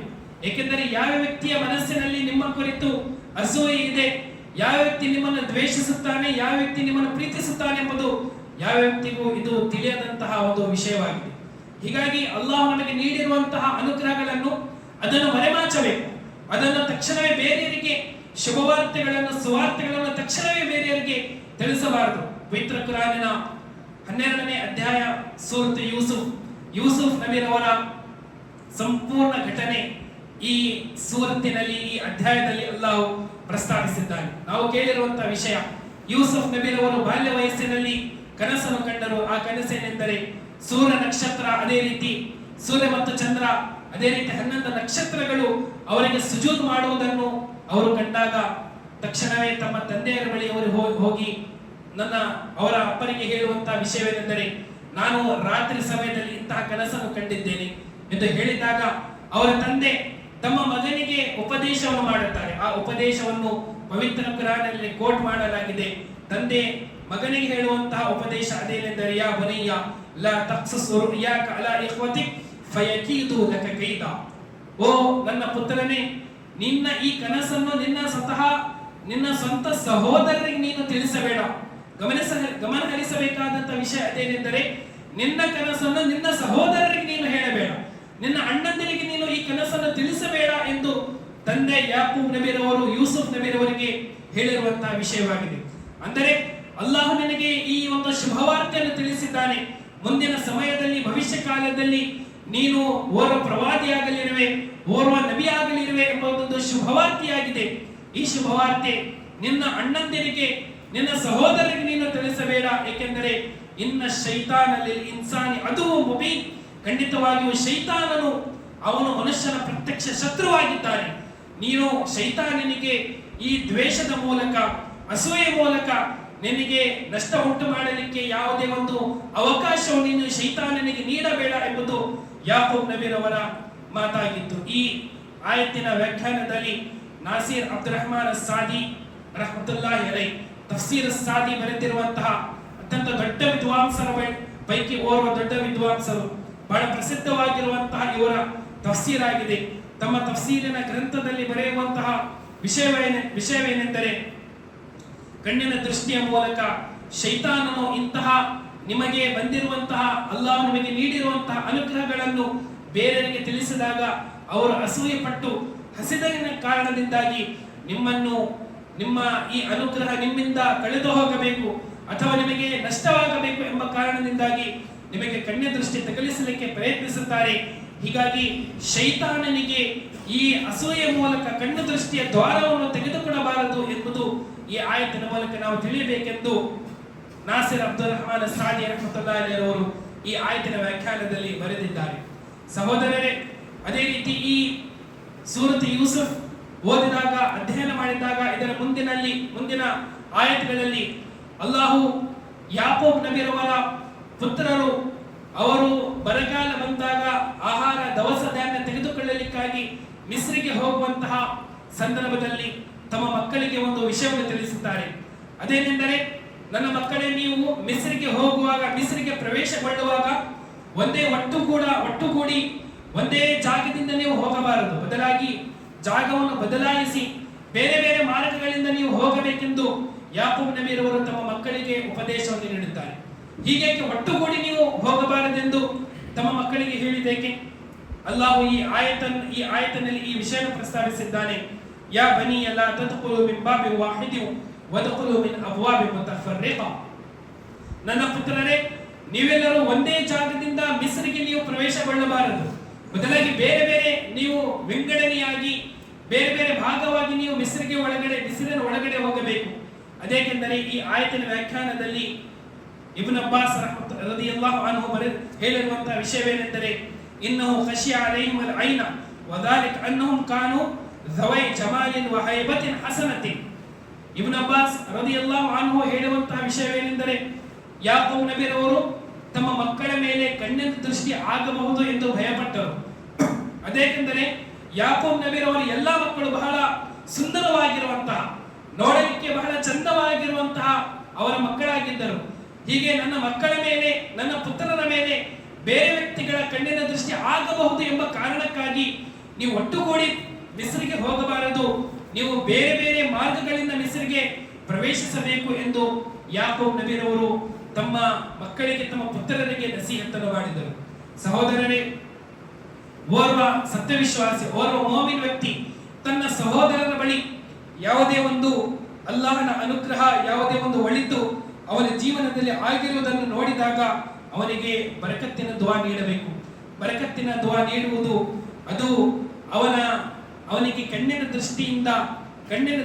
ಏಕೆಂದರೆ ಯಾವ ವ್ಯಕ್ತಿಯ ಮನಸ್ಸಿನಲ್ಲಿ ನಿಮ್ಮ ಕುರಿತು ಅಸೂಯೆ ಇದೆ, ಯಾವ ವ್ಯಕ್ತಿ ನಿಮ್ಮನ್ನು ದ್ವೇಷಿಸುತ್ತಾನೆ, ಯಾವ ವ್ಯಕ್ತಿ ನಿಮ್ಮನ್ನು ಪ್ರೀತಿಸುತ್ತಾನೆ ಎಂಬುದು ಯಾವ ವ್ಯಕ್ತಿಗೂ ಇದು ತಿಳಿಯದಂತಹ ಒಂದು ವಿಷಯವಾಗಿದೆ. ಹೀಗಾಗಿ ಅಲ್ಲಾಹ್ ನಮಗೆ ನೀಡಿರುವಂತಹ ಅನುಗ್ರಹಗಳನ್ನು ಅದನ್ನು ಮರೆಮಾಚಬೇಕು. ಅದನ್ನು ತಕ್ಷಣವೇ ಬೇರೆಯವರಿಗೆ ಶುಭವಾರ್ತೆಗಳನ್ನು, ಸುವಾರ್ತೆಗಳನ್ನು ತಕ್ಷಣವೇ ಬೇರೆಯವರಿಗೆ ತಿಳಿಸಬಾರದು. ಪವಿತ್ರ ಕುರಾನಿನ 12ನೇ ಅಧ್ಯಾಯ ಸೂರತ್ ಯೂಸುಫ್ ನಬಿರವರ ಸಂಪೂರ್ಣ ಘಟನೆ ಈ ಸೂರತ್ತಿನಲ್ಲಿ, ಈ ಅಧ್ಯಾಯದಲ್ಲಿ ಅಲ್ಲಾಹ್ ಪ್ರಸ್ತಾವಿಸಿದ್ದಾನೆ. ನಾವು ಕೇಳಿರುವಂತಹ ವಿಷಯ, ಯೂಸುಫ್ ನಬಿರವರು ಬಾಲ್ಯ ವಯಸ್ಸಿನಲ್ಲಿ ಕನಸನ್ನು ಕಂಡರು. ಆ ಕನಸೇನೆಂದರೆ, ಸೂರ್ಯ ನಕ್ಷತ್ರ, ಅದೇ ರೀತಿ ಸೂರ್ಯ ಮತ್ತು ಚಂದ್ರ, ಅದೇ ರೀತಿ 11 ನಕ್ಷತ್ರಗಳು ಅವರಿಗೆ ಸುಜೂದ್ ಮಾಡುವುದನ್ನು ಅವರು ಕಂಡಾಗ ತಕ್ಷಣವೇ ತಮ್ಮ ತಂದೆಯರ ಬಳಿ ಅವರು ಹೋಗಿ ಅವರ ಅಪ್ಪನಿಗೆ ಹೇಳುವಂತಹ ವಿಷಯವೇನೆಂದರೆ, ನಾನು ರಾತ್ರಿ ಸಮಯದಲ್ಲಿ ಇಂತಹ ಕನಸನ್ನು ಕಂಡಿದ್ದೇನೆ ಎಂದು ಹೇಳಿದಾಗ ಅವರ ತಂದೆ ತಮ್ಮ ಮಗನಿಗೆ ಉಪದೇಶವನ್ನು ಮಾಡುತ್ತಾರೆ. ಆ ಉಪದೇಶವನ್ನು ಪವಿತ್ರ ಕುರಾನಲ್ಲಿ ಕೋಟ್ ಮಾಡಲಾಗಿದೆ. ತಂದೆ ಮಗನಿಗೆ ಹೇಳುವಂತಹ ಉಪದೇಶ ಅದೇನೆಂದರೆ, ಯಾ ಬನಯ್ಯ ಲಾ ತಖ್ಸಸ್ ರುಯಾಕ ಅಲಾ ಇಖ್ವತಿಕ್ ಫಯಕೀದು ಲಕ ಕೈದಾ. ಓ ನನ್ನ ಪುತ್ರನೇ, ನಿನ್ನ ಈ ಕನಸನ್ನು ನಿನ್ನ ಸ್ವಂತ ಸಹೋದರರಿಗೆ ನೀನು ತಿಳಿಸಬೇಡ. ಗಮನ ಹರಿಸಬೇಕಾದಂತಹ ವಿಷಯ ಅದೇನೆಂದರೆ, ನಿನ್ನ ಕನಸನ್ನು ನಿನ್ನ ಸಹೋದರರಿಗೆ ನೀನು ಹೇಳಬೇಡ, ನಿನ್ನ ಅಣ್ಣಂದಿರಿಗೆ ನೀನು ಈ ಕನಸನ್ನು ತಿಳಿಸಬೇಡ ಎಂದು ತಂದೆ ಯಾಕೂಬ್ ನಬಿರವರು ಯೂಸುಫ್ ನಬಿರವರಿಗೆ ಹೇಳಿರುವಂತಹ ವಿಷಯವಾಗಿದೆ. ಅಂದರೆ ಅಲ್ಲಾಹ್ ನಿನಗೆ ಈ ಒಂದು ಶುಭವಾರ್ತೆಯನ್ನು ತಿಳಿಸಿದ್ದಾನೆ. ಮುಂದಿನ ಸಮಯದಲ್ಲಿ, ಭವಿಷ್ಯ ಕಾಲದಲ್ಲಿ ನೀನು ಓರ್ವ ಪ್ರವಾದಿಯಾಗಲಿರುವೆ, ಓರ್ವ ನಬಿಯಾಗಲಿರುವೆ ಎಂಬ ಒಂದು ಶುಭವಾರ್ತೆಯಾಗಿದೆ. ಈ ಶುಭವಾರ್ತೆ ನಿನ್ನ ಅಣ್ಣಂದಿರಿಗೆ, ನಿನ್ನ ಸಹೋದರರಿಗೆ ನೀನು ತಿಳಿಸಬೇಡ. ಏಕೆಂದರೆ ಇನ್ನ ಶೈತಾನಲ್ಲಿ ಇನ್ಸಾನಿ ಅದು ಮುಬೀನ್, ಖಂಡಿತವಾಗಿಯೂ ಶೈತಾನನು ಅವನು ಮನುಷ್ಯನ ಪ್ರತ್ಯಕ್ಷ ಶತ್ರುವಾಗಿದ್ದಾನೆ. ನೀನು ಶೈತಾನನಿಗೆ ಈ ದ್ವೇಷದ ಮೂಲಕ, ಅಸೂಯೆ ಮೂಲಕ ನಿನಗೆ ನಷ್ಟ ಉಂಟು ಮಾಡಲಿಕ್ಕೆ ಯಾವುದೇ ಒಂದು ಅವಕಾಶವನ್ನು ನೀನು ಶೈತಾನನಿಗೆ ನೀಡಬೇಡ ಎಂಬುದು ಯಾಕೂಬ್ ನಬಿರವರ ಮಾತಾಗಿತ್ತು. ಈ ಆಯತ್ತಿನ ವ್ಯಾಖ್ಯಾನದಲ್ಲಿ ನಾಸೀರ್ ಅಬ್ದುಲ್ ರಹಮಾನ್ ಸಾದಿ ರಹಮತುಲ್ಲಾಹಿ ಅಲೈಹಿ ತಫ್ಸೀರ್ ಸಾದಿ ಬರೆದಿರುವಂತಹ ಅತ್ಯಂತ ದೊಡ್ಡ ವಿದ್ವಾಂಸರ ಪೈಕಿ ಓರ್ವ ದೊಡ್ಡ ವಿದ್ವಾಂಸರು, ಬಹಳ ಪ್ರಸಿದ್ಧವಾಗಿರುವಂತಹ ಇವರ ತಫ್ಸೀರ್ ಆಗಿದೆ. ತಮ್ಮ ತಫ್ಸೀರಿನ ಗ್ರಂಥದಲ್ಲಿ ಬರೆಯುವಂತಹ ವಿಷಯವೇನೆಂದರೆ, ಕಣ್ಣಿನ ದೃಷ್ಟಿಯ ಮೂಲಕ ಶೈತಾನನು ಇಂತಹ ನಿಮಗೆ ಬಂದಿರುವಂತಹ ಅಲ್ಲಾಹ್ ನಿಮಗೆ ನೀಡಿರುವಂತಹ ಅನುಗ್ರಹಗಳನ್ನು ಬೇರೆಯವರಿಗೆ ತಿಳಿಸಿದಾಗ ಅವರು ಅಸೂಯೆ ಪಟ್ಟು ಹಸಿದಿನ ಕಾರಣದಿಂದಾಗಿ ನಿಮ್ಮ ಈ ಅನುಗ್ರಹ ನಿಮ್ಮಿಂದ ಕಳೆದು ಹೋಗಬೇಕು ಅಥವಾ ನಿಮಗೆ ನಷ್ಟವಾಗಬೇಕು ಎಂಬ ಕಾರಣದಿಂದಾಗಿ ನಿಮಗೆ ಕಣ್ಣ ದೃಷ್ಟಿ ತಗಲಿಸಲಿಕ್ಕೆ ಪ್ರಯತ್ನಿಸುತ್ತಾರೆ. ಹೀಗಾಗಿ ಶೈತಾನನಿಗೆ ಈ ಅಸೂಯೆ ಮೂಲಕ ಕಣ್ಣು ದೃಷ್ಟಿಯ ದ್ವಾರವನ್ನು ತೆಗೆದುಕೊಡಬಾರದು ಎಂಬುದು ಈ ಆಯತಿನ ಮೂಲಕ ನಾವು ತಿಳಿಯಬೇಕೆಂದು ನಾಸಿರ್ ಅಬ್ದುಲ್ ರಹಮಾನ್ ಸಾದಿ ರಹಮತುಲ್ಲಾಹಿ ಅವರು ಈ ಆಯತಿನ ವ್ಯಾಖ್ಯಾನದಲ್ಲಿ ಬರೆದಿದ್ದಾರೆ. ಸಹೋದರರೇ, ಅದೇ ರೀತಿ ಈ ಸೂರತ್ ಯೂಸುಫ್ ಓದಿದಾಗ, ಅಧ್ಯಯನ ಮಾಡಿದಾಗ ಇದರ ಮುಂದಿನ ಆಯತ್ಗಳಲ್ಲಿ ಅಲ್ಲಾಹು ಯಾಕೋಬ್ ನಬಿರವರ ಪುತ್ರರು ಅವರು ಬರಗಾಲ ಬಂದಾಗ ಆಹಾರ ದವಸ ಧಾನ್ಯ ತೆಗೆದುಕೊಳ್ಳಲಿಕ್ಕಾಗಿ ಮಿಸ್ರಿಗೆ ಹೋಗುವಂತಹ ಸಂದರ್ಭದಲ್ಲಿ ತಮ್ಮ ಮಕ್ಕಳಿಗೆ ಒಂದು ವಿಷಯವನ್ನು ತಿಳಿಸುತ್ತಾರೆ. ಅದೇನೆಂದರೆ, ನನ್ನ ಮಕ್ಕಳೇ, ನೀವು ಮಿಸ್ರಿಗೆ ಹೋಗುವಾಗ, ಮಿಸ್ರಿಗೆ ಪ್ರವೇಶಗೊಳ್ಳುವಾಗ ಒಟ್ಟುಗೂಡಿ ಒಂದೇ ಜಾಗದಿಂದ ನೀವು ಹೋಗಬಾರದು. ಬದಲಾಗಿ ಜಾಗವನ್ನು ಬದಲಾಯಿಸಿ ಬೇರೆ ಬೇರೆ ಮಾರ್ಗಗಳಿಂದ ನೀವು ಹೋಗಬೇಕೆಂದು ಯಾಕೋಬ್ ನಬಿರವರು ತಮ್ಮ ಮಕ್ಕಳಿಗೆ ಉಪದೇಶವನ್ನು ನೀಡುತ್ತಾರೆ. ಹೀಗೆ ಒಟ್ಟುಗೂಡಿ ನೀವು ಹೋಗಬಾರದೆಂದು ತಮ್ಮ ಮಕ್ಕಳಿಗೆ ಹೇಳಿದ್ದೇಕೆ? ಅಲ್ಲಾಹು ಈ ಆಯತನಲ್ಲಿ ಈ ವಿಷಯವನ್ನು ಪ್ರಸ್ತಾವಿಸಿದ್ದಾನೆ. ಯಾ ಬನಿ ಲಾ ತದ್ಖುಲು ಮಿನ್ ಬಾಬಿನ್ ವಾಹಿದಿನ್ ವದ್ಖುಲು ಮಿನ್ ಅಬ್ವಾಬಿನ್ ಮುತಫರ್ರಿಖಾ. ನನ್ನ ಪುತ್ರರೇ, ನೀವೆಲ್ಲರೂ ಒಂದೇ ಜಾಗದಿಂದ ಮಿಸ್ರಿಗೆ ನೀವು ಪ್ರವೇಶಗೊಳ್ಳಬಾರದು. ಬದಲಾಗಿ ಬೇರೆ ಬೇರೆ ನೀವು ವಿಂಗಡಣೆಯಾಗಿ ಬೇರೆ ಬೇರೆ ಭಾಗವಾಗಿ ನೀವು ಮಿಸ್ರಿನ ಒಳಗಡೆ ಹೋಗಬೇಕು. ಅದೇಕೆಂದರೆ ಈ ಆಯತಿನ ವ್ಯಾಖ್ಯಾನದಲ್ಲಿ ಇಬ್ನ್ ಅಬ್ಬಾಸ್ ರದಿಯಲ್ಲಾಹು ಅನ್ಹು ಹೇಳಿರುವಂತಹ ವಿಷಯವೇನೆಂದರೆ, ಇನ್ನಹು ಖಶಿಯ ಅಲೈಹಿಮ್ ಅಲ್ ಐನ ವದಾಲಿಕ ಅನ್ನಹುಂ ಕಾನು ಝವೈ ಜಮಾಲಿನ್ ವ ಹೈಬತಿನ್ ಹಸನತಿನ್. ಇಬ್ನ್ ಅಬ್ಬಾಸ್ ರದಿಯಲ್ಲಾಹು ಅನ್ಹು ಹೇಳುವಂತಹ ವಿಷಯವೇನೆಂದರೆ, ಯಾಕೋಬ್ ನಬಿರವರು ತಮ್ಮ ಮಕ್ಕಳ ಮೇಲೆ ಕಣ್ಣಿನ ದೃಷ್ಟಿ ಆಗಬಹುದು ಎಂದು ಭಯಪಟ್ಟರು. ಅದೇಕೆಂದರೆ ಯಾಕೋಬ್ ನಬಿರವರು ಎಲ್ಲ ಮಕ್ಕಳು ಬಹಳ ಸುಂದರವಾಗಿರುವಂತಹ, ನೋಡಲಿಕ್ಕೆ ಬಹಳ ಚಂದವಾಗಿರುವಂತಹ ಅವರ ಮಕ್ಕಳಾಗಿದ್ದರು. ಹೀಗೆ ನನ್ನ ಮಕ್ಕಳ ಮೇಲೆ, ನನ್ನ ಪುತ್ರರ ಮೇಲೆ ಬೇರೆ ವ್ಯಕ್ತಿಗಳ ಕಣ್ಣಿನ ದೃಷ್ಟಿ ಆಗಬಹುದು ಎಂಬ ಕಾರಣಕ್ಕಾಗಿ ನೀವು ಒಟ್ಟುಗೂಡಿ ಮಿಸ್ರಿಗೆ ಹೋಗಬಾರದು, ನೀವು ಬೇರೆ ಬೇರೆ ಮಾರ್ಗಗಳಿಂದ ಮಿಸ್ರಿಗೆ ಪ್ರವೇಶಿಸಬೇಕು ಎಂದು ಯಾಕೋಬ್ ನಬಿರವರು ತಮ್ಮ ಮಕ್ಕಳಿಗೆ, ತಮ್ಮ ಪುತ್ರರಿಗೆ ನಸೀಹತನ್ನು ಮಾಡಿದರು. ಸಹೋದರರೇ, ಓರ್ವ ಸತ್ಯವಿಶ್ವಾಸಿ, ಓರ್ವ ಮೋಮಿನ್ ವ್ಯಕ್ತಿ ತನ್ನ ಸಹೋದರನ ಬಳಿ ಯಾವುದೇ ಒಂದು ಅಲ್ಲಾಹನ ಅನುಗ್ರಹ, ಯಾವುದೇ ಒಂದು ಒಳಿತು ಅವನ ಜೀವನದಲ್ಲಿ ಆಗಿರುವುದನ್ನು ನೋಡಿದಾಗ ಅವನಿಗೆ ಬರಕತ್ತಿನ ದುವಾ ನೀಡಬೇಕು. ಬರಕತ್ತಿನ ದುವಾ ನೀಡುವುದು ಅದು ಅವನಿಗೆ ಕಣ್ಣಿನ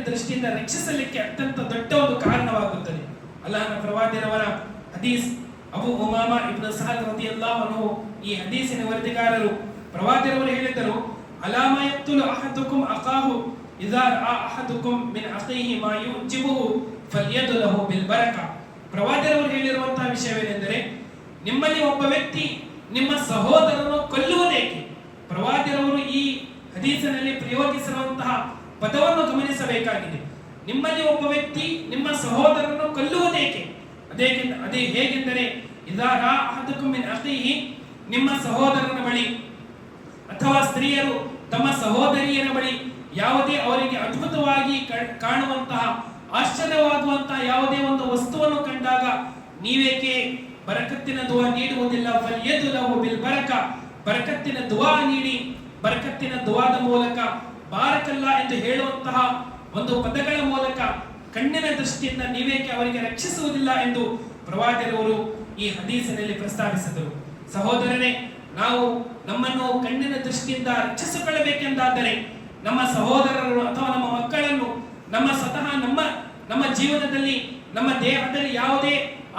ದೃಷ್ಟಿಯಿಂದ ರಕ್ಷಿಸಲಿಕ್ಕೆ ಅತ್ಯಂತ ದೊಡ್ಡ ಒಂದು ಕಾರಣವಾಗುತ್ತದೆ. ಅಲ್ಲಾಹನ ಪ್ರವಾದಿಯವರ ಹದೀಸ್, ಅಬು ಉಮಾಮಾ ಇಬ್ನ್ ಸಹಲ್ ರದಿಯಲ್ಲಾಹು ಅನ್ಹು ಈ ಹದೀಸಿನ ವರದಿಗಾರರು, ಪ್ರವಾದಿಯವರು ಹೇಳಿದರು, ಅಲಾಮ ಯಕ್ತುಲು ಅಹದುಕುಂ ಅಖಾಹು ಇದಾ ರಆ ಅಹದುಕುಂ ಮಿನ್ ಅಖೀಹಿ ಮಾ ಯುಜಿಬುಹು ಫಲ್ಯದು ಲಹು ಬಿಲ್ ಬರಕ. ಪ್ರವಾದಿಯವರು ಹೇಳಿರುವಂತಹ ವಿಷಯವೇನೆಂದರೆ, ನಿಮ್ಮಲ್ಲಿ ಒಬ್ಬ ವ್ಯಕ್ತಿ ನಿಮ್ಮ ಸಹೋದರನನ್ನು ಕೊಲ್ಲುವುದೇಕೆ? ಪ್ರವಾದಿಯವರು ಈ ಹದೀಸಿನಲ್ಲಿ ಪ್ರಯೋಗಿಸಿರುವಂತಹ ಪದವನ್ನು ಗಮನಿಸಬೇಕಾಗಿದೆ. ನಿಮ್ಮಲ್ಲಿ ಒಬ್ಬ ವ್ಯಕ್ತಿ ನಿಮ್ಮ ಸಹೋದರನನ್ನು ಕೊಲ್ಲುವುದೇಕೆ? ಅದೇ ಹೇಗೆಂದರೆ, ಇದಾ ರಾ ಅಹದುಕುಂ ಮಿನ್ ಅಖೀಹಿ, ನಿಮ್ಮ ಸಹೋದರನ ಬಳಿ ಅಥವಾ ಸ್ತ್ರೀಯರು ತಮ್ಮ ಸಹೋದರಿಯರ ಬಳಿ ಯಾವುದೇ ಅವರಿಗೆ ಅದ್ಭುತವಾಗಿ ಕಾಣುವಂತಹ, ಆಶ್ಚರ್ಯವಾಗುವಂತಹ ಯಾವುದೇ ಒಂದು ವಸ್ತುವನ್ನು ಕಂಡಾಗ ನೀವೇಕೆ ಬರಕತ್ತಿನ ದುವಾ ನೀಡುವುದಿಲ್ಲ? ಫಲ್ಯದು ಲಹು ಬಿಲ್ ಬರಕ, ಬರಕತ್ತಿನ ದುವಾ ನೀಡಿ, ಬರಕತ್ತಿನ ದುವಾದ ಮೂಲಕ ಬಾರಕಲ್ಲ ಎಂದು ಹೇಳುವಂತಹ ಒಂದು ಪದಗಳ ಮೂಲಕ ಕಣ್ಣಿನ ದೃಷ್ಟಿಯಿಂದ ನೀವೇಕೆ ಅವರಿಗೆ ರಕ್ಷಿಸುವುದಿಲ್ಲ ಎಂದು ಪ್ರವಾದಿಯವರು ಈ ಹದೀಸಿನಲ್ಲಿ ಪ್ರಸ್ತಾವಿಸಿದರು. ಸಹೋದರರೇ, ನಾವು ನಮ್ಮನ್ನು ಕಣ್ಣಿನ ದೃಷ್ಟಿಯಿಂದ ರಕ್ಷಿಸಿಕೊಳ್ಳಬೇಕೆಂದಾದರೆ ನಮ್ಮ ಸಹೋದರರು ಅಥವಾ ನಮ್ಮ ಮಕ್ಕಳನ್ನು ನಮ್ಮ ಜೀವನದಲ್ಲಿ, ನಮ್ಮ ದೇಹದಲ್ಲಿ ಯಾವುದೇ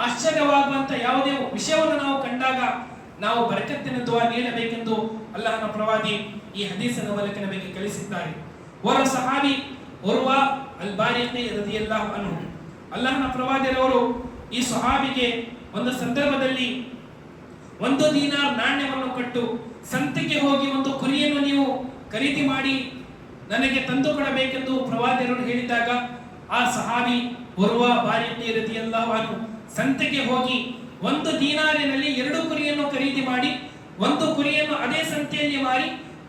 ಆಶ್ಚರ್ಯವಾಗುವಂತ ಯಾವುದೇ ವಿಷಯವನ್ನು ನಾವು ಕಂಡಾಗ ನಾವು ಬರಕತ್ತಿನ ದುವಾ ನೀಡಬೇಕೆಂದು ಅಲ್ಲಾಹನ ಪ್ರವಾದಿ ಈ ಹದೀಸಿನ ಮೂಲಕ ನಮಗೆ ಕಲಿಸಿದ್ದಾರೆ. ಓರ್ವ ಸಹಾಬಿ ಉರ್ವಾ ಅಲ್ ಬಾರಿಕಿ ರದಿಯಲ್ಲಾಹು ಅನ್ಹು, ಅಲ್ಲಾಹನ ಪ್ರವಾದಿಯವರು ಈ ಸಹಾಬಿಗೆ ಒಂದು ಸಂದರ್ಭದಲ್ಲಿ 1 ದೀನಾರ್ ನಾಣ್ಯವನ್ನು ಕೊಟ್ಟು, ಸಂತೆಗೆ ಹೋಗಿ ಒಂದು ಕುರಿಯನ್ನು ನೀವು ಖರೀದಿ ಮಾಡಿ ನನಗೆ ತಂದು ಕೊಡಬೇಕೆಂದು ಪ್ರವಾದಿಯವರು ಹೇಳಿದಾಗ, ಆ ಸಹಾಬಿ ಉರ್ವಾ ಬಾರಿಕಿ ರದಿಯಲ್ಲಾಹು ಅನ್ಹು ಸಂತೆಗೆ ಹೋಗಿ 1 ದೀನಾರಿನಲ್ಲಿ 2 ಕುರಿಯನ್ನು ಖರೀದಿ ಮಾಡಿ, 1 ಕುರಿಯನ್ನು ಅದೇ ಸಂತೆಯಲ್ಲಿ ಮಾರಿ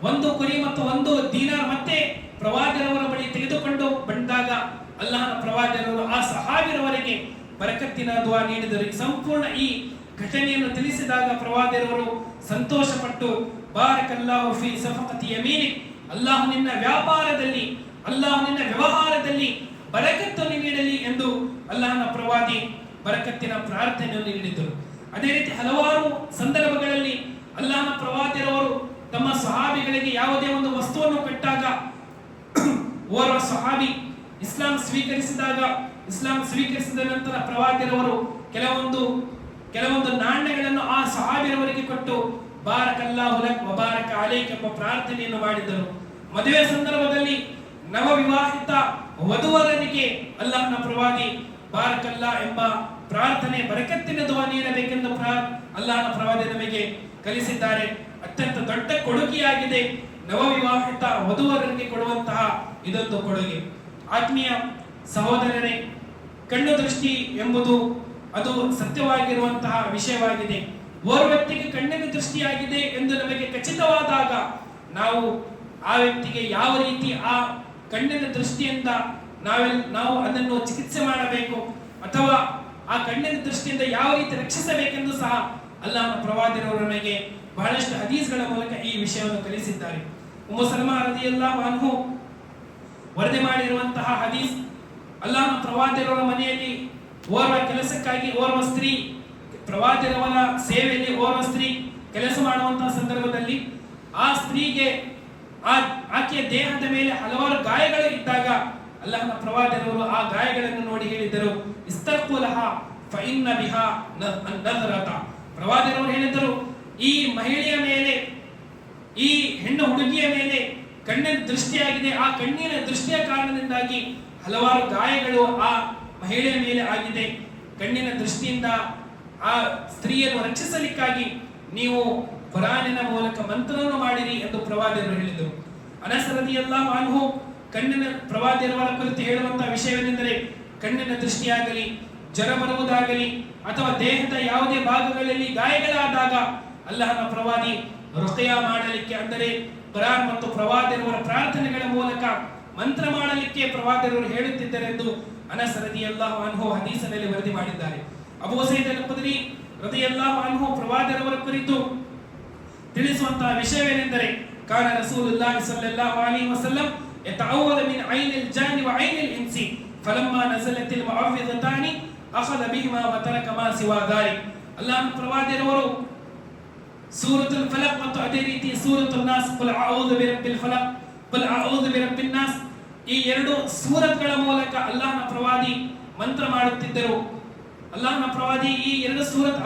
1 ಕುರಿ ಮತ್ತು 1 ದೀನಾರ್ ಮತ್ತೆ ಪ್ರವಾದಿಯವರ ಬಳಿ ತೆಗೆದುಕೊಂಡು ಬಂದಾಗ ಅಲ್ಲಾಹನ ಪ್ರವಾದಿಯವರು ಆ ಸಹಾಬಿರವರೆಗೆ ಬರಕತ್ತಿನ ದುವಾ ನೀಡಿದರು. ಸಂಪೂರ್ಣ ಈ ಘಟನೆಯನ್ನು ತಿಳಿಸಿದಾಗ ಪ್ರವಾದಿಯವರು ಸಂತೋಷಪಟ್ಟು ಬಾರಕಲ್ಲಾಹು ಫೀ ಸಫಕತಿ ಯಮೀನಿಕ್, ಅಲ್ಲಾಹು ನಿನ್ನ ವ್ಯಾಪಾರದಲ್ಲಿ, ಅಲ್ಲಾಹು ನಿನ್ನ ವ್ಯವಹಾರದಲ್ಲಿ ಬರಕತ್ತನ್ನು ನೀಡಲಿ ಎಂದು ಅಲ್ಲಾಹನ ಪ್ರವಾದಿ ಬರಕತ್ತಿನ ಪ್ರಾರ್ಥನೆಯನ್ನು ನೀಡಿದರು. ಅದೇ ರೀತಿ ಹಲವಾರು ಸಂದರ್ಭಗಳಲ್ಲಿ ಅಲ್ಲಾಹನ ಪ್ರವಾದಿಯವರು ತಮ್ಮ ಸಹಾಬಿಗಳಿಗೆ ಯಾವುದೇ ಒಂದು ವಸ್ತುವನ್ನು ಕೊಟ್ಟಾಗ ಓರ್ವ ಸಹಾಬಿ ಇಸ್ಲಾಂ ಸ್ವೀಕರಿಸಿದ ನಂತರ ಪ್ರವಾದಿಯವರು ಕೆಲವೊಂದು ನಾಣ್ಯಗಳನ್ನು ಆ ಸಹಾಬಿಯವರಿಗೆ ಕೊಟ್ಟು ಬಾರಕಲ್ಲಾಹು ಲಕ್ ವ ಬಾರಕ ಅಲೈಕ್ ಎಂಬ ಪ್ರಾರ್ಥನೆಯನ್ನು ಮಾಡಿದರು. ಮದುವೆ ಸಂದರ್ಭದಲ್ಲಿ ನವವಿವಾಹಿತ ವಧುವರರಿಗೆ ಅಲ್ಲಾಹನ ಪ್ರವಾದಿ ಬಾರಕಲ್ಲಾ ಎಂಬ ಪ್ರಾರ್ಥನೆ, ಬರಕತ್ತಿನ ದುವಾ ನೀಡಬೇಕೆಂದು ಅಲ್ಲಾಹನ ಪ್ರವಾದಿ ನಮಗೆ ಕಲಿಸಿದ್ದಾರೆ. ಅತ್ಯಂತ ದೊಡ್ಡ ಕೊಡುಗೆಯಾಗಿದೆ ನವವಿವಾಹಿತ ವಧುವರರಿಗೆ ಕೊಡುವಂತಹ ಇದೊಂದು ಕೊಡುಗೆ. ಆತ್ಮೀಯ ಸಹೋದರರೇ, ಕಣ್ಣು ದೃಷ್ಟಿ ಎಂಬುದು ಅದು ಸತ್ಯವಾಗಿರುವಂತಹ ವಿಷಯವಾಗಿದೆ. ಓರ್ವ ವ್ಯಕ್ತಿಗೆ ಕಣ್ಣಿನ ದೃಷ್ಟಿಯಾಗಿದೆ ಎಂದು ನಮಗೆ ಖಚಿತವಾದಾಗ ನಾವು ಆ ವ್ಯಕ್ತಿಗೆ ಯಾವ ರೀತಿ ಆ ಕಣ್ಣಿನ ದೃಷ್ಟಿಯಿಂದ ನಾವು ಅದನ್ನು ಚಿಕಿತ್ಸೆ ಮಾಡಬೇಕು ಅಥವಾ ಆ ಕಣ್ಣಿನ ದೃಷ್ಟಿಯಿಂದ ಯಾವ ರೀತಿ ರಕ್ಷಿಸಬೇಕೆಂದು ಸಹ ಅಲ್ಲಾಹನ ಪ್ರವಾದಿಯವರು ನಮಗೆ ಬಹಳಷ್ಟು ಹದೀಸ್ಗಳ ಮೂಲಕ ಈ ವಿಷಯವನ್ನು ಕಲಿಸಿದ್ದಾರೆ. ಉಮ್ಮು ಸಲ್ಮಾ ರದಿಯಲ್ಲಾಹು ಅನ್ಹು ವರದಿ ಮಾಡಿರುವಂತಹ ಹದೀಸ್, ಅಲ್ಲಾಹನ ಪ್ರವಾದಿಯವರ ಮನೆಯಲ್ಲಿ ಓರ್ವ ಕೆಲಸಕ್ಕಾಗಿ ಓರ್ವ ಸ್ತ್ರೀ, ಪ್ರವಾದಿಯವರ ಸೇವೆಯಲ್ಲಿ ಓರ್ವ ಸ್ತ್ರೀ ಕೆಲಸ ಮಾಡುವಂತಹ ಸಂದರ್ಭದಲ್ಲಿ ಆ ಸ್ತ್ರೀಗೆ ಆಕೆಯ ದೇಹದ ಮೇಲೆ ಹಲವಾರು ಗಾಯಗಳು ಇದ್ದಾಗ ಅಲ್ಲಾಹನ ಪ್ರವಾದಿಯವರು ಆ ಗಾಯಗಳನ್ನು ನೋಡಿ ಹೇಳಿದರು, ಇಸ್ತರ್ಕುಲಹ ಫಇನ್ನ ಬಿಹಾ ನದರತ. ಪ್ರವಾದಿಯವರು ಹೇಳಿದರು, ಈ ಮಹಿಳೆಯ ಮೇಲೆ, ಈ ಹೆಣ್ಣು ಹುಡುಗಿಯ ಮೇಲೆ ಕಣ್ಣಿನ ದೃಷ್ಟಿಯಾಗಿದೆ. ಆ ಕಣ್ಣಿನ ದೃಷ್ಟಿಯ ಕಾರಣದಿಂದಾಗಿ ಹಲವಾರು ಗಾಯಗಳು ಆ ಮಹಿಳೆಯ ಮೇಲೆ ಆಗಿದೆ. ಕಣ್ಣಿನ ದೃಷ್ಟಿಯಿಂದ ಆ ಸ್ತ್ರೀಯನ್ನು ರಕ್ಷಿಸಲಿಕ್ಕಾಗಿ ನೀವು ಕುರಾನಿನ ಮೂಲಕ ಮಂತ್ರವನ್ನು ಮಾಡಿರಿ ಎಂದು ಪ್ರವಾದಿಯವರು ಹೇಳಿದರು. ಅನಸ್ ರದಿಯಲ್ಲಾಹು ಅನ್ಹು ಕಣ್ಣಿನ ಪ್ರವಾದಿಯವರ ಕುರಿತು ಹೇಳುವಂತಹ ವಿಷಯವೇನೆಂದರೆ, ಕಣ್ಣಿನ ದೃಷ್ಟಿಯಾಗಲಿ, ಜ್ವರ ಬರುವುದಾಗಲಿ ಅಥವಾ ದೇಹದ ಯಾವುದೇ ಭಾಗಗಳಲ್ಲಿ ಗಾಯಗಳಾದಾಗ ಅಲ್ಲಾಹನ ಪ್ರವಾದಿ ರುಖಿಯಾ ಮಾಡಲಿಕ್ಕೆ, ಅಂದರೆ ಕುರಾನ್ ಮತ್ತು ಪ್ರವಾದಿಯವರ ಪ್ರಾರ್ಥನೆಗಳ ಮೂಲಕ ಮಂತ್ರ ಮಾಡಲಿಕ್ಕೆ ಪ್ರವಾದಿಯವರು ಹೇಳುತ್ತಿದ್ದರೆಂದು ಅನಸ್ ರದಿಯಲ್ಲಾಹು ಅನ್ಹು ಹದೀಸಿನಲ್ಲಿ ವರದಿ ಮಾಡಿದ್ದಾರೆ. ಅಬೂ ಸঈದ್ ಅಲ್-ಖುದ್ರಿ ರದಿಯಲ್ಲಾಹು ಅನ್ಹು ಪ್ರವಾದಿಯವರ ಕುರಿತು ತಿಳಿಸುವಂತಹ ವಿಷಯವೇನೆಂದರೆ, ಕಾನ ರಸೂಲುಲ್ಲಾಹಿ ಸಲ್ಲಲ್ಲಾಹು ಅಲೈಹಿ ವಸಲ್ಲಂ ಯತಅವದ ಮಿನ್ ಐನಿಲ್ ಜಾನಿ ವ ಐನಿಲ್ ಇನ್ಸಿ ಫಲಮ್ಮಾ ನಜಲತಿಲ್ ಮುಅವ್ವಿದತಾನಿ ಅಖದ ಬಿಹಿಮಾ ವ ತರಕ ಮಾ ಸಿವಾ ದಾಲಿಕ್. ಅಲ್ಲಾಹನ ಪ್ರವಾದಿಯವರು ಸೂರತುಲ್ ಫಲಕ್ ಮತ್ತು ಅದೇ ರೀತಿ ಸೂರತುಲ್ ನಾಸ್, ಕುಲ್ ಅಊದು ಬಿರಬ್ಬಿಲ್ ಫಲಕ್, ಕುಲ್ ಅಊದು ಬಿರಬ್ಬಿನ್ ನಾಸ್, ಈ ಎರಡು ಸೂರತ್ಗಳ ಮೂಲಕ ಅಲ್ಲಾಹನ ಪ್ರವಾದಿ ಮಂತ್ರ ಮಾಡುತ್ತಿದ್ದರು. ಅಲ್ಲಾಹನ ಪ್ರವಾದಿ ಈ ಎರಡು ಸೂರತ್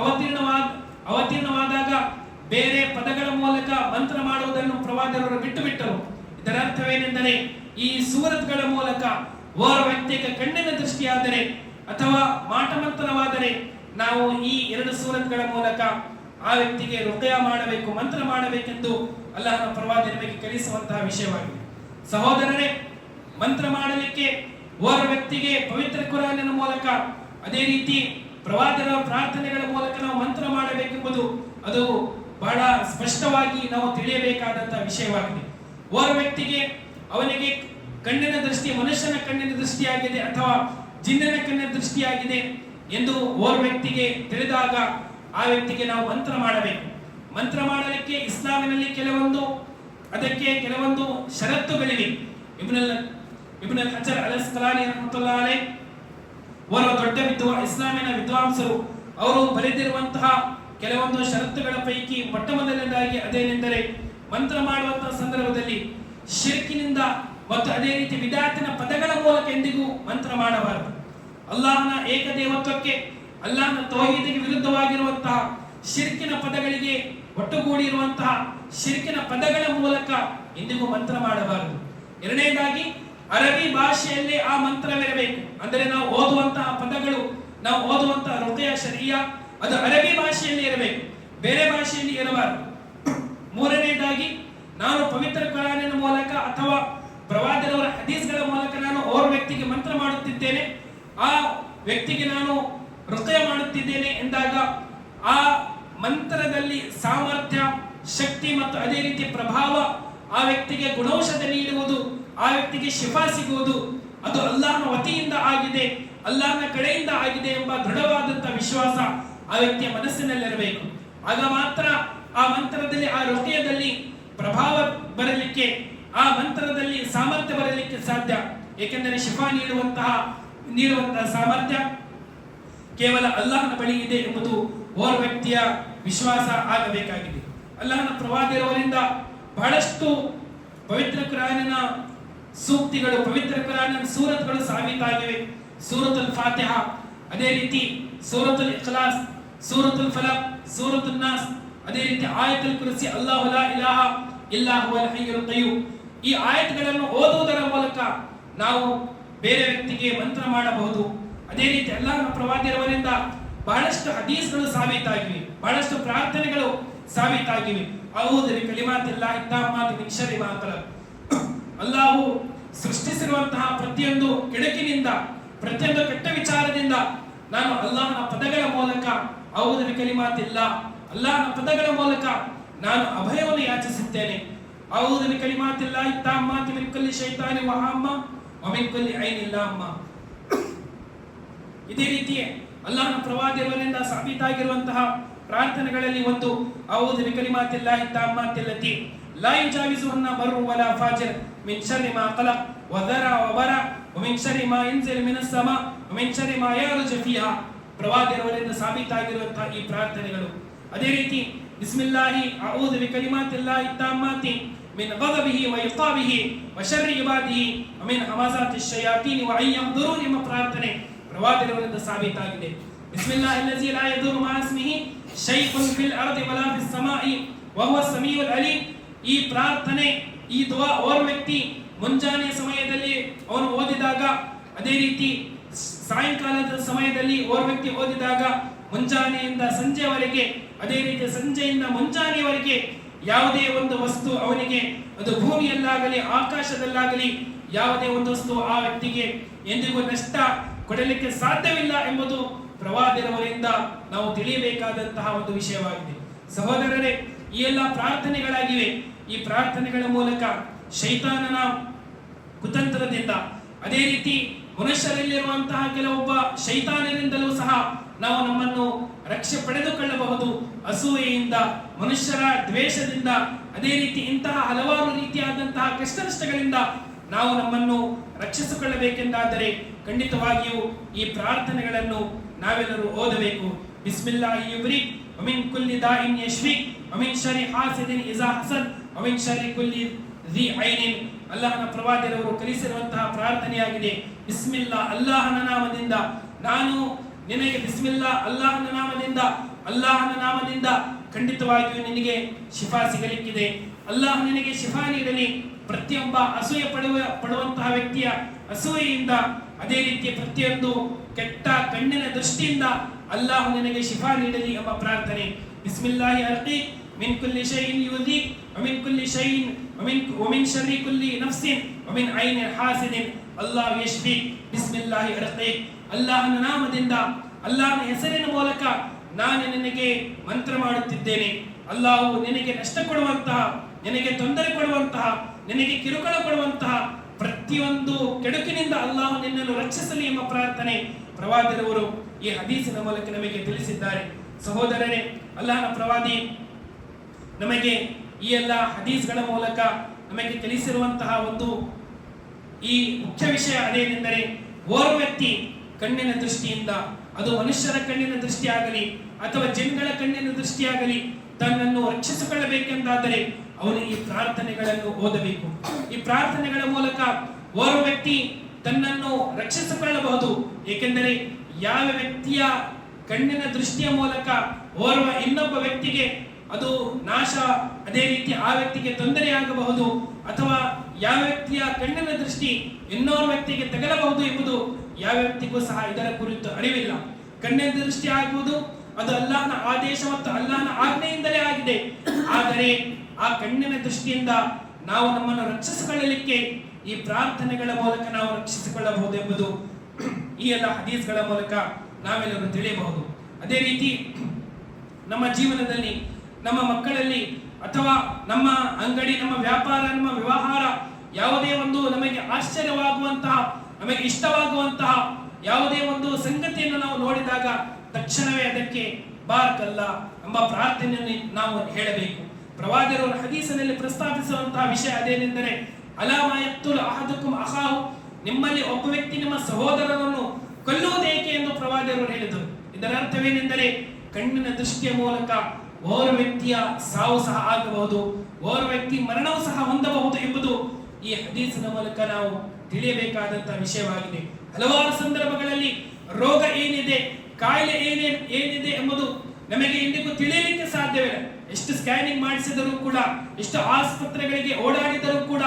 ಅವತೀರ್ಣವಾದಾಗ ಬೇರೆ ಪದಗಳ ಮೂಲಕ ಮಂತ್ರ ಮಾಡುವುದನ್ನು ಪ್ರವಾದಿಯವರು ಬಿಟ್ಟರು. ಇದರ ಅರ್ಥವೇನೆಂದರೆ, ಈ ಸೂರತ್ಗಳ ಮೂಲಕ ಓರ್ವ ವ್ಯಕ್ತಿಗೆ ಕಣ್ಣಿನ ದೃಷ್ಟಿಯಾದರೆ ಅಥವಾ ಮಾಟಮಂತ್ರವಾದರೆ ನಾವು ಈ ಎರಡು ಸೂರತ್ಗಳ ಮೂಲಕ ಆ ವ್ಯಕ್ತಿಗೆ ರುಖಿಯಾ ಮಾಡಬೇಕು, ಮಂತ್ರ ಮಾಡಬೇಕೆಂದು ಅಲ್ಲಾಹನ ಪ್ರವಾದಿ ನಮಗೆ ಕಲಿಸುವಂತಹ ವಿಷಯವಾಗಿದೆ. ಸಹೋದರರೇ, ಮಂತ್ರ ಮಾಡಲಿಕ್ಕೆ ಓರ್ವ ವ್ಯಕ್ತಿಗೆ ಪವಿತ್ರ ಕುರಾನಿನ ಮೂಲಕ, ಅದೇ ರೀತಿ ಪ್ರವಾದಿಗಳ ಪ್ರಾರ್ಥನೆಗಳ ಮೂಲಕ ನಾವು ಮಂತ್ರ ಮಾಡಬೇಕೆಂಬುದು ಅದು ಬಹಳ ಸ್ಪಷ್ಟವಾಗಿ ನಾವು ತಿಳಿಯಬೇಕಾದಂತಹ ವಿಷಯವಾಗಿದೆ. ಓರ್ವ ವ್ಯಕ್ತಿಗೆ ಅವನಿಗೆ ಕಣ್ಣಿನ ದೃಷ್ಟಿ ಮನುಷ್ಯನ ಕಣ್ಣಿನ ದೃಷ್ಟಿಯಾಗಿದೆ ಅಥವಾ ಜಿನ್ನಿನ ಕಣ್ಣಿನ ದೃಷ್ಟಿಯಾಗಿದೆ ಎಂದು ಓರ್ವ ವ್ಯಕ್ತಿಗೆ ತಿಳಿದಾಗ ಆ ವ್ಯಕ್ತಿಗೆ ನಾವು ಮಂತ್ರ ಮಾಡಬೇಕು. ಮಂತ್ರ ಮಾಡಲಿಕ್ಕೆ ಇಸ್ಲಾಮಿನಲ್ಲಿ ಕೆಲವೊಂದು ಷರತ್ತುಗಳಿವೆ. ಇಬ್ನ್ ಅಲ್ ಹಜರ್ ಅಲ್ ಅಸ್ಕಲಾನಿ ರಹಮತುಲ್ಲಾಹಿ ಅಲೈಹಿ ಓರ್ವ ದೊಡ್ಡ ಇಸ್ಲಾಮಿನ ವಿದ್ವಾಂಸರು, ಅವರು ಬರೆದಿರುವಂತಹ ಕೆಲವೊಂದು ಷರತ್ತುಗಳ ಪೈಕಿ ಮೊಟ್ಟಮೊದಲನೇದಾಗಿ ಅದೇನೆಂದರೆ, ಮಂತ್ರ ಮಾಡುವಂತಹ ಸಂದರ್ಭದಲ್ಲಿ ಶಿರ್ಕಿನಿಂದ ಮತ್ತು ಅದೇ ರೀತಿ ವಿದಾತಿನ ಪದಗಳ ಮೂಲಕ ಎಂದಿಗೂ ಮಂತ್ರ ಮಾಡಬಾರದು. ಅಲ್ಲಾಹನ ಏಕದೇವತ್ವಕ್ಕೆ, ಅಲ್ಲಾಹನ ತೌಹೀದಿಗೆ ವಿರುದ್ಧವಾಗಿರುವಂತಹ ಶಿರ್ಕಿನ ಪದಗಳಿಗೆ ಒಟ್ಟುಗೂಡಿರುವಂತಹ ಶಿರ್ಕಿನ ಪದಗಳ ಮೂಲಕ ಎಂದಿಗೂ ಮಂತ್ರ ಮಾಡಬಾರದು. ಎರಡನೇದಾಗಿ ಅರಬಿ ಭಾಷೆಯಲ್ಲೇ ಆ ಮಂತ್ರವಿರಬೇಕು. ಅಂದರೆ ನಾವು ಓದುವಂತಹ ಪದಗಳು, ನಾವು ಓದುವಂತಹ ರುಖಿಯಾ ಶರಿಯಾ ಅದು ಅರಬಿ ಭಾಷೆಯಲ್ಲಿ ಇರಬೇಕು, ಬೇರೆ ಭಾಷೆಯಲ್ಲಿ ಇರಬಾರದು. ಮೂರನೇದಾಗಿ ನಾನು ಪವಿತ್ರ ಕುರಾನಿನ ಮೂಲಕ ಅಥವಾ ಪ್ರವಾದಿಯವರ ಹದೀಸ್ಗಳ ಮೂಲಕ ನಾನು ಓರ್ವ ವ್ಯಕ್ತಿಗೆ ಮಂತ್ರ ಮಾಡುತ್ತಿದ್ದೇನೆ, ಆ ವ್ಯಕ್ತಿಗೆ ನಾನು ರುಖಿಯಾ ಮಾಡುತ್ತಿದ್ದೇನೆ ಎಂದಾಗ ಆ ಮಂತ್ರದಲ್ಲಿ ಸಾಮರ್ಥ್ಯ, ಶಕ್ತಿ ಮತ್ತು ಅದೇ ರೀತಿ ಪ್ರಭಾವ, ಆ ವ್ಯಕ್ತಿಗೆ ಗುಣೌಷಧ ನೀಡುವುದು, ಆ ವ್ಯಕ್ತಿಗೆ ಶಿಫಾ ಸಿಗುವುದು ಅದು ಅಲ್ಲಾಹನ ವತಿಯಿಂದ ಆಗಿದೆ, ಅಲ್ಲಾಹನ ಕಡೆಯಿಂದ ಆಗಿದೆ ಎಂಬ ದೃಢವಾದಂತಹ ವಿಶ್ವಾಸ ಆ ವ್ಯಕ್ತಿಯ ಮನಸ್ಸಿನಲ್ಲಿರಬೇಕು. ಆಗ ಮಾತ್ರ ಆ ಮಂತ್ರದಲ್ಲಿ, ಆ ರುಖಿಯದಲ್ಲಿ ಪ್ರಭಾವ ಬರಲಿಕ್ಕೆ, ಆ ಮಂತ್ರದಲ್ಲಿ ಸಾಮರ್ಥ್ಯ ಬರಲಿಕ್ಕೆ ಸಾಧ್ಯ. ಏಕೆಂದರೆ ಶಿಫಾ ನೀಡುವಂತಹ ಸಾಮರ್ಥ್ಯ ಕೇವಲ ಅಲ್ಲಾಹನ ಬಳಿ ಇದೆ ಎಂಬುದು ಓರ್ವ ವ್ಯಕ್ತಿಯ ವಿಶ್ವಾಸ ಆಗಬೇಕಾಗಿದೆ. ಅಲ್ಲಾಹನ ಪ್ರವಾದಿಯವರಿಂದ ಬಹಳಷ್ಟು ಪವಿತ್ರ ಕುರಾನಿನ ಸೂಕ್ತಿಗಳು, ಪವಿತ್ರ ಕುರಾನಿನ ಸೂರತ್ಗಳು ಸಾಬೀತಾಗಿವೆ. ಸೂರತುಲ್ ಫಾತಿಹಾ, ಅದೇ ರೀತಿ ಸೂರತುಲ್ ಇಖ್ಲಾಸ್, ಸೂರತುಲ್ ಫಲಕ್, ಸೂರತುಲ್ ನಾಸ್, ಅದೇ ರೀತಿ ಆಯತುಲ್ ಕುರ್ಸಿ, ಅಲ್ಲಾಹು ಲಾ ಇಲಾಹ ಇಲ್ಲಾ ಹುವಲ್ ಹಯ್ಯುಲ್ ಕಯ್ಯೂಮ್. ಈ ಆಯತ್ಗಳನ್ನು ಓದುವುದರ ಮೂಲಕ ನಾವು ಬೇರೆ ವ್ಯಕ್ತಿಗೆ ಮಂತ್ರ ಮಾಡಬಹುದು. ಅದೇ ರೀತಿ ಅಲ್ಲಾಹನ ಪ್ರವಾದಿಯವರಿಂದ ಬಹಳಷ್ಟು ಹದೀಸ್ಗಳು ಸಾಬೀತಾಗಿವೆ, ಬಹಳಷ್ಟು ಪ್ರಾರ್ಥನೆಗಳು ಸಾಬೀತಾಗಿವೆ. ಅಊದು ಬಿಕಲಿಮಾತಿಲ್ಲಾಹಿ ತಾಮ್ಮಾತಿ ಮಿನ್ ಶರ್ರಿ ಮಾ ಖಲಕ್. ಅಲ್ಲಾಹು ಸೃಷ್ಟಿಸಿರುವಂತಹ ಪ್ರತಿಯೊಂದು ಕೆಡುಕಿನಿಂದ, ಪ್ರತಿಯೊಂದು ಕೆಟ್ಟ ವಿಚಾರದಿಂದ ನಾನು ಅಲ್ಲಾಹನ ಪದಗಳ ಮೂಲಕ ಅಊದು ಬಿಕಲಿಮಾತಿಲ್ಲಾ, ಅಲ್ಲಾಹನ ಪದಗಳ ಮೂಲಕ ನಾನು ಅಭಯವನ್ನು ಯಾಚಿಸುತ್ತೇನೆ. ಅಊದು ಬಿಕಲಿಮಾತಿಲ್ಲಾಹಿ ತಾಮ್ಮಾತಿ ಮಿನ್ ಕುಲ್ಲಿ ಶೈತಾನಿ ವ ಹಮ್ಮ ವ ಮಿನ್ ಕುಲ್ಲಿ ಐನಿನ್ ಲಾಮ್ಮ. ಇದೇ ರೀತಿ ಅಲ್ಲಾಹನ ಪ್ರವಾದಿಯವರಿಂದ ಸಾಬೀತಾಗಿರುವಂತಹ ಪ್ರಾರ್ಥನೆಗಳಲ್ಲಿ ಒಂದು ಅಊದು ಬಿಕಲಿಮಾತಿಲ್ಲಾಹಿ ತಾಮ್ಮಾತಿ ಲತಿ ಲಾ ಯುಜಾವಿಜುಹುನ್ನ ಬರ್ರು ವಲಾ ಫಾಜಿರ್ ಮಿನ್ ಶರ್ರಿ ಮಾ ಖಲಕ್ ವ ದರಾ ವ ಬರಾ ವ ಮಿನ್ ಶರ್ರಿ ಮಾ ಯನ್ಜಿಲ್ ಮಿನಸ್ ಸಮಾ ವ ಮಿನ್ ಶರ್ರಿ ಮಾ ಯರ್ಜು ಫೀಹಾ. ಪ್ರವಾದಿಯವರಿಂದ ಸಾಬೀತಾಗಿರುವಂತಹ ಈ ಪ್ರಾರ್ಥನೆಗಳು. ಅದೇ ರೀತಿ ಬಿಸ್ಮಿಲ್ಲಾಹಿ ಅಊದು ಬಿಕಲಿಮಾತಿಲ್ಲಾಹಿ ತಾಮ್ಮಾತಿ ಮಿನ್ ಗದಬಿಹಿ ವ ಇಕಾಬಿಹಿ ವ ಶರ್ರಿ ಇಬಾದಿಹಿ ವ ಮಿನ್ ಹಮಾಜಾತಿ ಶಯಾತೀನ್ ವ ಅನ್ ಯಹ್ದುರೂನ್ ಎಂಬ ಪ್ರಾರ್ಥನೆ ಪ್ರವಾದಿಯವರಿಂದ ಸಾಬೀತಾಗಿದೆ. ಬಿಸ್ಮಿಲ್ಲಾಹಿ ಅಲ್ಲಜಿ ಲಾ ಯದುರು ಮಾ ಇಸ್ಮಿಹಿ ಶೈഉನ್ ಫಿಲ್ ಅರ್ದಿ ವಲಾ ಫಿಸ್ ಸಮಾಇ ವ ಹುವ ಸಮೀಉಲ್ ಅಲೀಮ್. ಈ ಪ್ರಾರ್ಥನೆ, ಈ ದುಆ ಓರ್ವ ವ್ಯಕ್ತಿ ಮುಂಜಾನೆ ಸಮಯದಲ್ಲಿ ಅವನು ಓದಿದಾಗ, ಅದೇ ರೀತಿ ಸಾಯಂಕಾಲದ ಸಮಯದಲ್ಲಿ ಓರ್ವ ವ್ಯಕ್ತಿ ಓದಿದಾಗ, ಮುಂಜಾನೆಯಿಂದ ಸಂಜೆವರೆಗೆ, ಅದೇ ರೀತಿ ಸಂಜೆಯಿಂದ ಮುಂಜಾನೆಯವರೆಗೆ ಯಾವುದೇ ಒಂದು ವಸ್ತು ಅವನಿಗೆ, ಅದು ಭೂಮಿಯಲ್ಲಾಗಲಿ ಆಕಾಶದಲ್ಲಾಗಲಿ, ಯಾವುದೇ ಒಂದು ವಸ್ತು ಆ ವ್ಯಕ್ತಿಗೆ ಎಂದಿಗೂ ನಷ್ಟ ಕೊಡಲಿಕ್ಕೆ ಸಾಧ್ಯವಿಲ್ಲ ಎಂಬುದು ಪ್ರವಾದಿಯವರಿಂದ ನಾವು ತಿಳಿಯಬೇಕಾದಂತಹ ಒಂದು ವಿಷಯವಾಗಿದೆ. ಸಹೋದರರೇ, ಈ ಎಲ್ಲ ಪ್ರಾರ್ಥನೆಗಳಾಗಿವೆ. ಈ ಪ್ರಾರ್ಥನೆಗಳ ಮೂಲಕ ಶೈತಾನನ ಕುತಂತ್ರದಿಂದ, ಅದೇ ರೀತಿ ಮನುಷ್ಯರಲ್ಲಿರುವಂತಹ ಕೆಲವೊಬ್ಬ ಶೈತಾನರಿಂದಲೂ ಸಹ ನಾವು ನಮ್ಮನ್ನು ರಕ್ಷೆ ಪಡೆದುಕೊಳ್ಳಬಹುದು. ಅಸೂಯೆಯಿಂದ, ಮನುಷ್ಯರ ದ್ವೇಷದಿಂದ, ಅದೇ ರೀತಿ ಇಂತಹ ಹಲವಾರು ರೀತಿಯಾದಂತಹ ಕಷ್ಟ ನಷ್ಟಗಳಿಂದ ನಾವು ನಮ್ಮನ್ನು ರಕ್ಷಿಸಿಕೊಳ್ಳಬೇಕೆಂದಾದರೆ ಖಂಡಿತವಾಗಿಯೂ ಈ ಪ್ರಾರ್ಥನೆಗಳನ್ನು ನಾವೆಲ್ಲರೂ ಓದಬೇಕು. ಬಿಸ್ಮಿಲ್ಲಾಹಿ ಯುಬ್ರಿಕ್ ವ ಮಿನ್ ಕುಲ್ಲಿ ದಾಇನ್ ಯಶ್ಫಿಕ್ ವ ಮಿನ್ ಶರ್ರಿ ಹಾಸಿದಿನ್ ಇಜಾ ಹಸದ್ ವ ಮಿನ್ ಶರ್ರಿ ಕುಲ್ಲಿ ದಿ ಐನಿನ್. ಅಲ್ಲಾಹನ ಪ್ರವಾದಿಯವರು ಕಲಿಸಿರುವಂತಹ ಪ್ರಾರ್ಥನೆಯಾಗಿದೆ. ಬಿಸ್ಮಿಲ್ಲಾ, ಅಲ್ಲಾಹನ ನಾಮದಿಂದ ನಾನು ನಿನಗೆ, ಬಿಸ್ಮಿಲ್ಲಾ ಅಲ್ಲಾಹನ ನಾಮದಿಂದ, ಅಲ್ಲಾಹನ ನಾಮದಿಂದ ಖಂಡಿತವಾಗಿಯೂ ನಿನಗೆ ಶಿಫಾ ಸಿಗಲಿಕ್ಕಿದೆ. ಅಲ್ಲಾಹ್ ನಿನಗೆ ಶಿಫಾ ನೀಡಲಿ. ಪ್ರತಿಯೊಬ್ಬ ಅಸೂಯೆ ಪಡುವಂತಹ ವ್ಯಕ್ತಿಯ ಅಸೂಯೆಯಿಂದ, ಅದೇ ರೀತಿ ಪ್ರತಿಯೊಂದು ಕೆಟ್ಟ ಕಣ್ಣಿನ ದೃಷ್ಟಿಯಿಂದ ಅಲ್ಲಾಹ್ ನಿನಗೆ ಶಿಫಾ ನೀಡಲಿ ಎಂಬ ಪ್ರಾರ್ಥನೆ. ಬಿಸ್ಮಿಲ್ಲಾಹಿ ಅರ್ಕೀಕ್ ಮಿನ್ ಕುಲ್ಲಿ ಶೈಇನ್ ಯುದೀಕ್ ವ ಮಿನ್ ಕುಲ್ಲಿ ಶೈಇನ್ ವ ಮಿನ್ ಶರ್ರಿ ಕುಲ್ಲಿ ನಫ್ಸಿನ್ ವ ಮಿನ್ ಐನಿನ್ ಹಾಸಿದಿನ್ ಅಲ್ಲಾಹ್ ಯಶ್ಫೀಕ್. ಬಿಸ್ಮಿಲ್ಲಾಹಿ ಅರ್ಕೀಕ್, ಅಲ್ಲಾಹನ ನಾಮದಿಂದ, ಅಲ್ಲಾಹನ ಹೆಸರಿನ ಮೂಲಕ ನಾನು ನಿನಗೆ ಮಂತ್ರ ಮಾಡುತ್ತಿದ್ದೇನೆ. ಅಲ್ಲಾಹು ನಿನಗೆ ನಷ್ಟ ಕೊಡುವಂತಹ, ನಿನಗೆ ತೊಂದರೆ ಕೊಡುವಂತಹ, ನಿನಗೆ ಕಿರುಕುಳ ಕೊಡುವಂತಹ ಪ್ರತಿಯೊಂದು ಕೆಡುಕಿನಿಂದ ಅಲ್ಲಾಹು ನಿನ್ನನ್ನು ರಕ್ಷಿಸಲಿ ಎಂಬ ಪ್ರಾರ್ಥನೆ ಪ್ರವಾದಿಯವರು ಈ ಹದೀಸಿನ ಮೂಲಕ ನಮಗೆ ತಿಳಿಸಿದ್ದಾರೆ. ಸಹೋದರರೇ, ಅಲ್ಲಾಹನ ಪ್ರವಾದಿ ನಮಗೆ ಈ ಎಲ್ಲ ಹದೀಸ್ಗಳ ಮೂಲಕ ನಮಗೆ ತಿಳಿಸಿರುವಂತಹ ಒಂದು ಈ ಮುಖ್ಯ ವಿಷಯ ಅದೇನೆಂದರೆ, ಓರ್ವ ವ್ಯಕ್ತಿ ಕಣ್ಣಿನ ದೃಷ್ಟಿಯಿಂದ, ಅದು ಮನುಷ್ಯರ ಕಣ್ಣಿನ ದೃಷ್ಟಿಯಾಗಲಿ ಅಥವಾ ಜಿನ್ಗಳ ಕಣ್ಣಿನ ದೃಷ್ಟಿಯಾಗಲಿ, ತನ್ನನ್ನು ರಕ್ಷಿಸಿಕೊಳ್ಳಬೇಕೆಂದಾದರೆ ಅವನು ಈ ಪ್ರಾರ್ಥನೆಗಳನ್ನು ಓದಬೇಕು. ಈ ಪ್ರಾರ್ಥನೆಗಳ ಮೂಲಕ ಓರ್ವ ವ್ಯಕ್ತಿ ತನ್ನನ್ನು ರಕ್ಷಿಸಿಕೊಳ್ಳಬಹುದು. ಏಕೆಂದರೆ ಯಾವ ವ್ಯಕ್ತಿಯ ಕಣ್ಣಿನ ದೃಷ್ಟಿಯ ಮೂಲಕ ಓರ್ವ ಇನ್ನೊಬ್ಬ ವ್ಯಕ್ತಿಗೆ ಅದು ನಾಶ, ಅದೇ ರೀತಿ ಆ ವ್ಯಕ್ತಿಗೆ ತೊಂದರೆಯಾಗಬಹುದು, ಅಥವಾ ಯಾವ ವ್ಯಕ್ತಿಯ ಕಣ್ಣಿನ ದೃಷ್ಟಿ ಇನ್ನೋರ್ವ ವ್ಯಕ್ತಿಗೆ ತಗಲಬಹುದು ಎಂಬುದು ಯಾವ ವ್ಯಕ್ತಿಗೂ ಸಹ ಇದರ ಕುರಿತು ಅರಿವಿಲ್ಲ. ಕಣ್ಣಿನ ದೃಷ್ಟಿ ಆಗುವುದು ಅದು ಅಲ್ಲಾಹನ ಆದೇಶ ಮತ್ತು ಅಲ್ಲಾಹನ ಆಜ್ಞೆಯಿಂದಲೇ ಆಗಿದೆ. ಆದರೆ ಆ ಕಣ್ಣಿನ ದೃಷ್ಟಿಯಿಂದ ನಾವು ನಮ್ಮನ್ನು ರಕ್ಷಿಸಿಕೊಳ್ಳಲಿಕ್ಕೆ ಈ ಪ್ರಾರ್ಥನೆಗಳ ಮೂಲಕ ನಾವು ರಕ್ಷಿಸಿಕೊಳ್ಳಬಹುದು ಎಂಬುದು ಈ ಎಲ್ಲ ಹದೀಸ್ಗಳ ಮೂಲಕ ನಾವೆಲ್ಲರೂ ತಿಳಿಯಬಹುದು. ಅದೇ ರೀತಿ ನಮ್ಮ ಜೀವನದಲ್ಲಿ, ನಮ್ಮ ಮಕ್ಕಳಲ್ಲಿ, ಅಥವಾ ನಮ್ಮ ಅಂಗಡಿ, ನಮ್ಮ ವ್ಯಾಪಾರ, ನಮ್ಮ ವ್ಯವಹಾರ, ಯಾವುದೇ ಒಂದು ನಮಗೆ ಆಶ್ಚರ್ಯವಾಗುವಂತಹ, ನಮಗೆ ಇಷ್ಟವಾಗುವಂತಹ ಯಾವುದೇ ಒಂದು ಸಂಗತಿಯನ್ನು ನಾವು ನೋಡಿದಾಗ ತಕ್ಷಣವೇ ಅದಕ್ಕೆ ಬಾರಕಲ್ಲಾ ಎಂಬ ಪ್ರಾರ್ಥನೆಯನ್ನು ನಾವು ಹೇಳಬೇಕು. ಪ್ರವಾದಿಯವರ ಹದೀಸಿನಲ್ಲಿ ಪ್ರಸ್ತಾಪಿಸುವಂತಹ ವಿಷಯ ಅದೇನೆಂದರೆ, ಅಲಾಮಾ ಯಕ್ತುಲ್ ಅಹದುಕುಂ ಅಖಾಹು, ನಿಮ್ಮಲ್ಲಿ ಒಬ್ಬ ವ್ಯಕ್ತಿ ನಿಮ್ಮ ಸಹೋದರನನ್ನು ಕೊಲ್ಲುವುದೇಕೆ ಎಂದು ಪ್ರವಾದಿಯವರು ಹೇಳಿದರು. ಇದರ ಅರ್ಥವೇನೆಂದರೆ, ಕಣ್ಣಿನ ದೃಷ್ಟಿಯ ಮೂಲಕ ಓರ್ವ ವ್ಯಕ್ತಿಯ ಸಾವು ಸಹ ಆಗಬಹುದು, ಓರ್ವ ವ್ಯಕ್ತಿ ಮರಣವೂ ಸಹ ಹೊಂದಬಹುದು ಎಂಬುದು ಈ ಹದೀಸಿನ ಮೂಲಕ ನಾವು ತಿಳಿಯಬೇಕಾದಂತಹ ವಿಷಯವಾಗಿದೆ. ಹಲವಾರು ಸಂದರ್ಭಗಳಲ್ಲಿ ರೋಗ ಏನಿದೆ, ಕಾಯಿಲೆ ಏನಿದೆ ಎಂಬುದು ನಮಗೆ ಇಂದಿಗೂ ತಿಳಿಯಲಿಕ್ಕೆ ಸಾಧ್ಯವಿಲ್ಲ. ಎಷ್ಟು ಸ್ಕ್ಯಾನಿಂಗ್ ಮಾಡಿಸಿದರೂ ಕೂಡ, ಎಷ್ಟು ಆಸ್ಪತ್ರೆಗಳಿಗೆ ಓಡಾಡಿದರೂ ಕೂಡ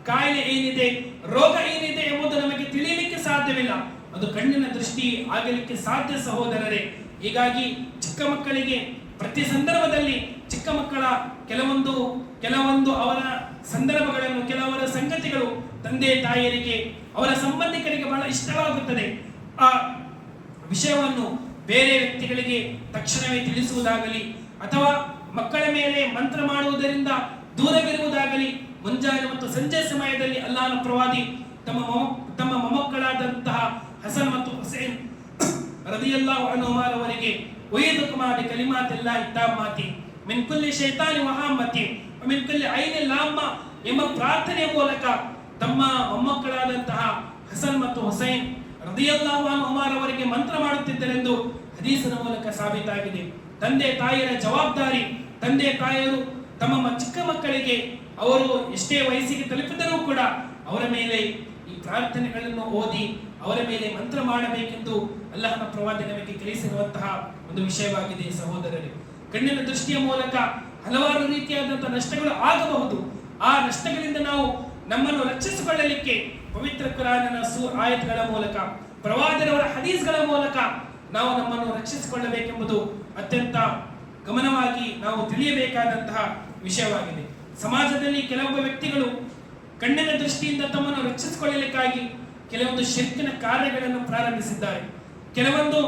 ಕಾಯಿಲೆ ಏನಿದೆ, ರೋಗ ಏನಿದೆ ಎಂಬುದು ನಮಗೆ ತಿಳಿಯಲಿಕ್ಕೆ ಸಾಧ್ಯವಿಲ್ಲ. ಅದು ಕಣ್ಣಿನ ದೃಷ್ಟಿ ಆಗಲಿಕ್ಕೆ ಸಾಧ್ಯ ಸಹೋದರರೇ. ಹೀಗಾಗಿ ಚಿಕ್ಕ ಮಕ್ಕಳಿಗೆ ಪ್ರತಿ ಸಂದರ್ಭದಲ್ಲಿ ಚಿಕ್ಕ ಮಕ್ಕಳ ಕೆಲವೊಂದು ಅವರ ಸಂದರ್ಭಗಳನ್ನು, ಕೆಲವರ ಸಂಗತಿಗಳು ತಂದೆ ತಾಯಿಯರಿಗೆ, ಅವರ ಸಂಬಂಧಿಕರಿಗೆ ಬಹಳ ಇಷ್ಟವಾಗುತ್ತದೆ. ಆ ವಿಷಯವನ್ನು ಬೇರೆ ವ್ಯಕ್ತಿಗಳಿಗೆ ತಕ್ಷಣವೇ ತಿಳಿಸುವುದಾಗಲಿ ಅಥವಾ ಮಕ್ಕಳ ಮೇಲೆ ಮಂತ್ರ ಮಾಡುವುದರಿಂದ ದೂರವಿರುವುದಾಗಲಿ, ಮುಂಜಾನೆ ಮತ್ತು ಸಂಜೆ ಸಮಯದಲ್ಲಿ ಅಲ್ಲಾಹನ ಪ್ರವಾದಿ ತಮ್ಮ ಮೊಮ್ಮಕ್ಕಳಾದಂತಹ ಹಸನ್ ಮತ್ತು ಹುಸೇನ್ ರದಿಯಲ್ಲಾಹು ಅನ್ಹುಮರವರಿಗೆ ಉಯಿದುಕುಮಾ ಬಿಕಲಿಮಾತಿಲ್ಲಾಹಿ ತಾಮ್ಮಾತಿ ಮಿನ್ ಕುಲ್ಲಿ ಶೈತಾನಿ ವಹಾಮತಿ ಮಿನ್ ಕುಲ್ಲಿ ಐನಿ ಲಾಮ್ಮ ಎಂಬ ಪ್ರಾರ್ಥನೆಯ ಮೂಲಕ ತಮ್ಮ ಮೊಮ್ಮಕ್ಕಳಾದಂತಹ ಹಸನ್ ಮತ್ತು ಹುಸೈನ್ ರದಿಯಲ್ಲಾಹು ಅನ್ಹುಮರವರಿಗೆ ಮಂತ್ರ ಮಾಡುತ್ತಿದ್ದರೆಂದು ಹದೀಸಿನ ಮೂಲಕ ಸಾಬೀತಾಗಿದೆ. ತಂದೆ ತಾಯಿಯರ ಜವಾಬ್ದಾರಿ, ತಂದೆ ತಾಯಿಯರು ತಮ್ಮ ಚಿಕ್ಕ ಮಕ್ಕಳಿಗೆ ಅವರು ಎಷ್ಟೇ ವಯಸ್ಸಿಗೆ ತಲುಪಿದರೂ ಕೂಡ ಅವರ ಮೇಲೆ ಈ ಪ್ರಾರ್ಥನೆಗಳನ್ನು ಓದಿ ಅವರ ಮೇಲೆ ಮಂತ್ರ ಮಾಡಬೇಕೆಂದು ಅಲ್ಲಾಹನ ಪ್ರವಾದಿ ನಮಗೆ ಕಲಿಸಿರುವಂತಹ ಒಂದು ವಿಷಯವಾಗಿದೆ ಸಹೋದರರೇ. ಕಣ್ಣಿನ ದೃಷ್ಟಿಯ ಮೂಲಕ ಹಲವಾರು ರೀತಿಯಾದಂತಹ ನಷ್ಟಗಳು ಆಗಬಹುದು. ಆ ನಷ್ಟಗಳಿಂದ ನಾವು ನಮ್ಮನ್ನು ರಕ್ಷಿಸಿಕೊಳ್ಳಲಿಕ್ಕೆ ಪವಿತ್ರ ಕುರಾನಿನ ಆಯತ್ಗಳ ಮೂಲಕ, ಪ್ರವಾದಿಯವರ ಹದೀಸ್ಗಳ ಮೂಲಕ ನಾವು ನಮ್ಮನ್ನು ರಕ್ಷಿಸಿಕೊಳ್ಳಬೇಕೆಂಬುದು ಅತ್ಯಂತ ಗಮನವಾಗಿ ನಾವು ತಿಳಿಯಬೇಕಾದಂತಹ ವಿಷಯವಾಗಿದೆ. ಸಮಾಜದಲ್ಲಿ ಕೆಲವೊಬ್ಬ ವ್ಯಕ್ತಿಗಳು ಕಣ್ಣಿನ ದೃಷ್ಟಿಯಿಂದ ತಮ್ಮನ್ನು ರಕ್ಷಿಸಿಕೊಳ್ಳಲಿಕ್ಕಾಗಿ ಕೆಲವೊಂದು ಶಿರ್ಕಿನ ಕಾರ್ಯಗಳನ್ನು ಪ್ರಾರಂಭಿಸಿದ್ದಾರೆ. ಕೆಲವೊಂದು